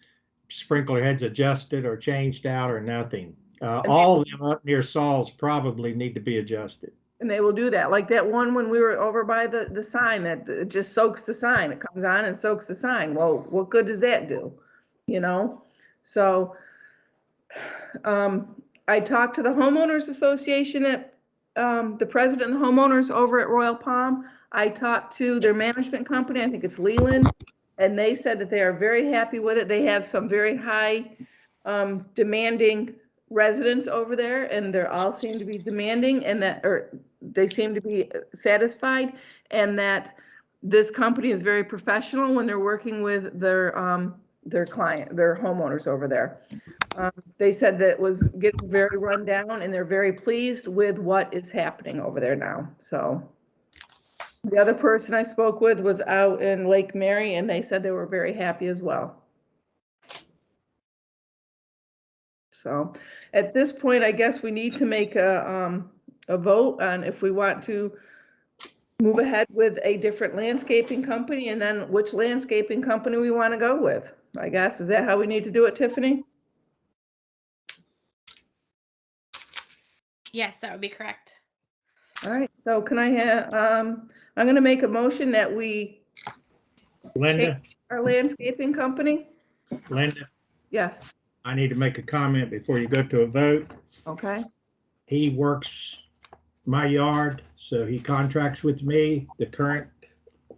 Speaker 6: sprinkler heads adjusted or changed out or nothing. All of them up near Sauls probably need to be adjusted.
Speaker 1: And they will do that. Like that one when we were over by the sign that it just soaks the sign. It comes on and soaks the sign. Well, what good does that do? So I talked to the homeowners association at the president and the homeowners over at Royal Palm. I talked to their management company. I think it's Leland. And they said that they are very happy with it. They have some very high demanding residents over there and they're all seem to be demanding and they seem to be satisfied and that this company is very professional when they're working with their client, their homeowners over there. They said that it was getting very run down and they're very pleased with what is happening over there now. So the other person I spoke with was out in Lake Mary and they said they were very happy as well. So at this point, I guess we need to make a vote on if we want to move ahead with a different landscaping company and then which landscaping company we want to go with. I guess, is that how we need to do it, Tiffany?
Speaker 5: Yes, that would be correct.
Speaker 1: All right, so can I have, I'm going to make a motion that we
Speaker 6: Linda,
Speaker 1: change our landscaping company.
Speaker 6: Linda,
Speaker 1: Yes.
Speaker 6: I need to make a comment before you go to a vote.
Speaker 1: Okay,
Speaker 6: He works my yard, so he contracts with me, the current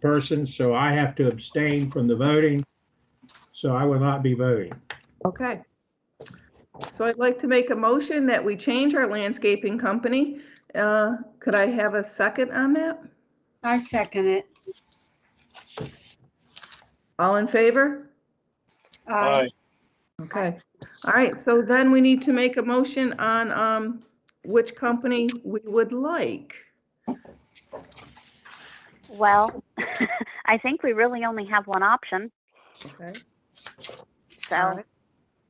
Speaker 6: person, so I have to abstain from the voting. So I will not be voting.
Speaker 1: okay. So I'd like to make a motion that we change our landscaping company. Could I have a second on that?
Speaker 3: I second it.
Speaker 1: All in favor?
Speaker 3: Aye.
Speaker 1: Okay, all right, so then we need to make a motion on which company we would like.
Speaker 4: Well, I think we really only have one option.
Speaker 1: Okay,
Speaker 4: So
Speaker 1: all right.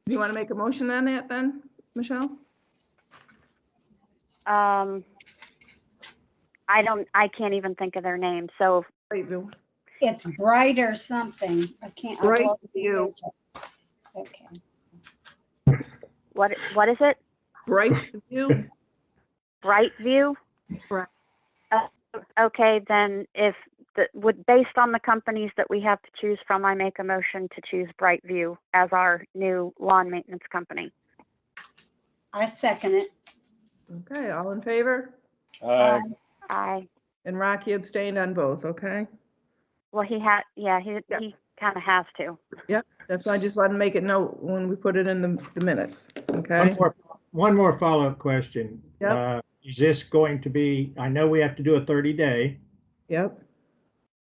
Speaker 1: Do you want to make a motion on that then, Michelle?
Speaker 4: I can't even think of their name. So
Speaker 1: Brightview.
Speaker 3: It's bright or something. I can't. I'll
Speaker 1: Bright
Speaker 3: go up and
Speaker 1: view.
Speaker 3: search it. Okay.
Speaker 4: what is it?
Speaker 1: Brightview?
Speaker 4: Brightview?
Speaker 1: Right.
Speaker 4: Okay, then based on the companies that we have to choose from, I make a motion to choose Brightview as our new lawn maintenance company.
Speaker 3: I second it.
Speaker 1: Okay, all in favor?
Speaker 3: Aye.
Speaker 4: Aye.
Speaker 1: And Rocky abstained on both, okay?
Speaker 4: Well, he kind of has to.
Speaker 1: Yep, that's why I just wanted to make it note when we put it in the minutes, okay?
Speaker 6: One more follow-up question.
Speaker 1: Yep.
Speaker 6: Is this going to be, I know we have to do a 30-day.
Speaker 1: Yep,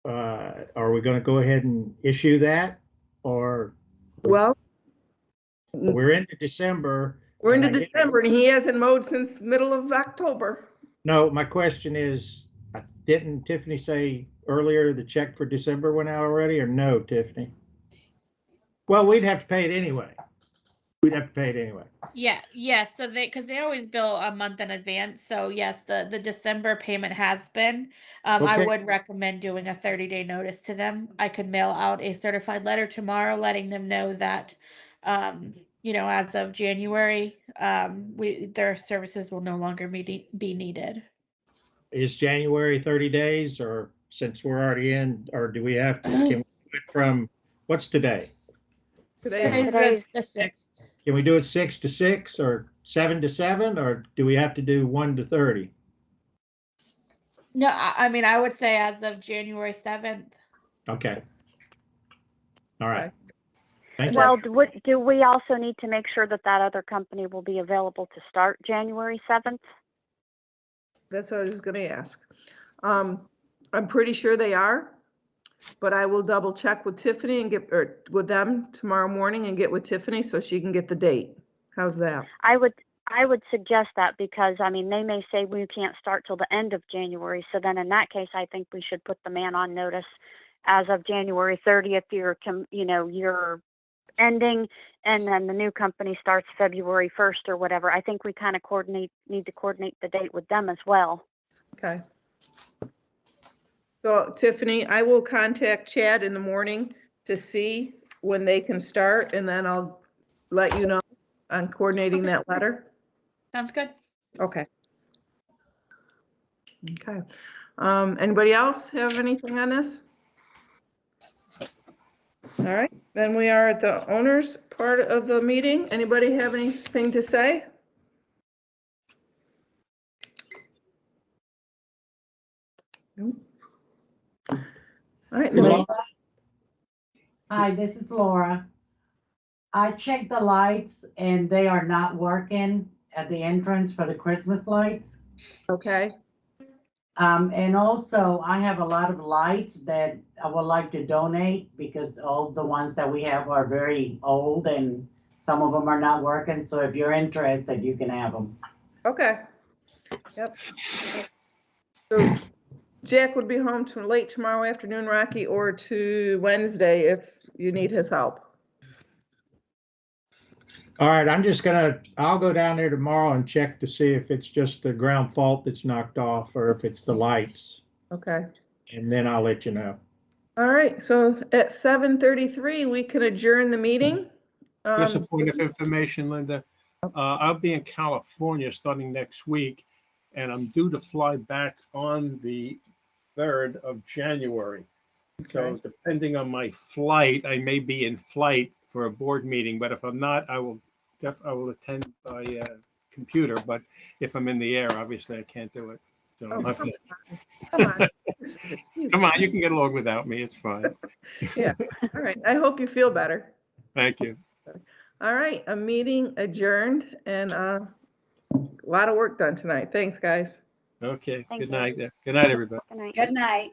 Speaker 6: Are we going to go ahead and issue that? Or
Speaker 1: well,
Speaker 6: we're into December?
Speaker 1: we're into
Speaker 6: and I guess-
Speaker 1: December and he hasn't mowed since middle of October.
Speaker 6: No, my question is, didn't Tiffany say earlier the check for December went out already, or no, Tiffany? Well, we'd have to pay it anyway. We'd have to pay it anyway.
Speaker 5: Yes. So because they always bill a month in advance. So yes, the December payment has been. I
Speaker 6: Okay.
Speaker 5: would recommend doing a 30-day notice to them. I could mail out a certified letter tomorrow, letting them know that, as of January, their services will no longer be needed.
Speaker 6: Is January 30 days, or since we're already in, or do we have to, can we do it from, what's today?
Speaker 1: Today's
Speaker 4: Today's
Speaker 5: the 6th.
Speaker 6: Can we do it 6 to 6 or 7 to 7, or do we have to do 1 to 30?
Speaker 5: No, I mean, I would say as of January 7th.
Speaker 6: Okay. All right.
Speaker 1: Okay.
Speaker 6: Thank you.
Speaker 4: Well, do we also need to make sure that other company will be available to start January 7th?
Speaker 1: That's what I was just gonna ask. I'm pretty sure they are, but I will double check with Tiffany and or with them tomorrow morning and get with Tiffany so she can get the date. How's that?
Speaker 4: I would suggest that, because I mean, they may say we can't start till the end of January. So then in that case, I think we should put the man on notice as of January 30th, you're ending, and then the new company starts February 1st or whatever. I think we kind of need to coordinate the date with them as well.
Speaker 1: Okay. So Tiffany, I will contact Chad in the morning to see when they can start, and then I'll let you know on coordinating that letter.
Speaker 5: Sounds good.
Speaker 1: Okay. Okay. Anybody else have anything on this? All right, then we are at the owners part of the meeting. Anybody have anything to say? Nope. All right,
Speaker 6: Laura?
Speaker 7: Hi, this is Laura. I checked the lights and they are not working at the entrance for the Christmas lights.
Speaker 1: okay,
Speaker 7: And also I have a lot of lights that I would like to donate, because all the ones that we have are very old and some of them are not working. So if you're interested, you can have them.
Speaker 1: okay. Yep. So Jack would be home late tomorrow afternoon, Rocky, or to Wednesday if you need his help.
Speaker 6: All right, I'll go down there tomorrow and check to see if it's just the ground fault that's knocked off or if it's the lights.
Speaker 1: Okay.
Speaker 6: And then I'll let you know.
Speaker 1: All right, so at 7:33, we can adjourn the meeting.
Speaker 2: Just a point of information, Linda. I'll be in California starting next week, and I'm due to fly back on the 3rd of January. So
Speaker 1: Okay.
Speaker 2: depending on my flight, I may be in flight for a board meeting, but if I'm not, I will attend by computer. But if I'm in the air, obviously I can't do it. So I'll
Speaker 1: Oh,
Speaker 2: have
Speaker 1: come
Speaker 2: to,
Speaker 1: on. Come on. Excuses.
Speaker 2: come on, you can get along without me. It's fine.
Speaker 1: Yeah. All right. I hope you feel better.
Speaker 2: Thank you.
Speaker 1: All right. A meeting adjourned and a lot of work done tonight. Thanks, guys.
Speaker 2: Okay.
Speaker 4: Thank
Speaker 2: Good
Speaker 4: you.
Speaker 2: night. Good night, everybody.
Speaker 4: Good night.
Speaker 3: Good night.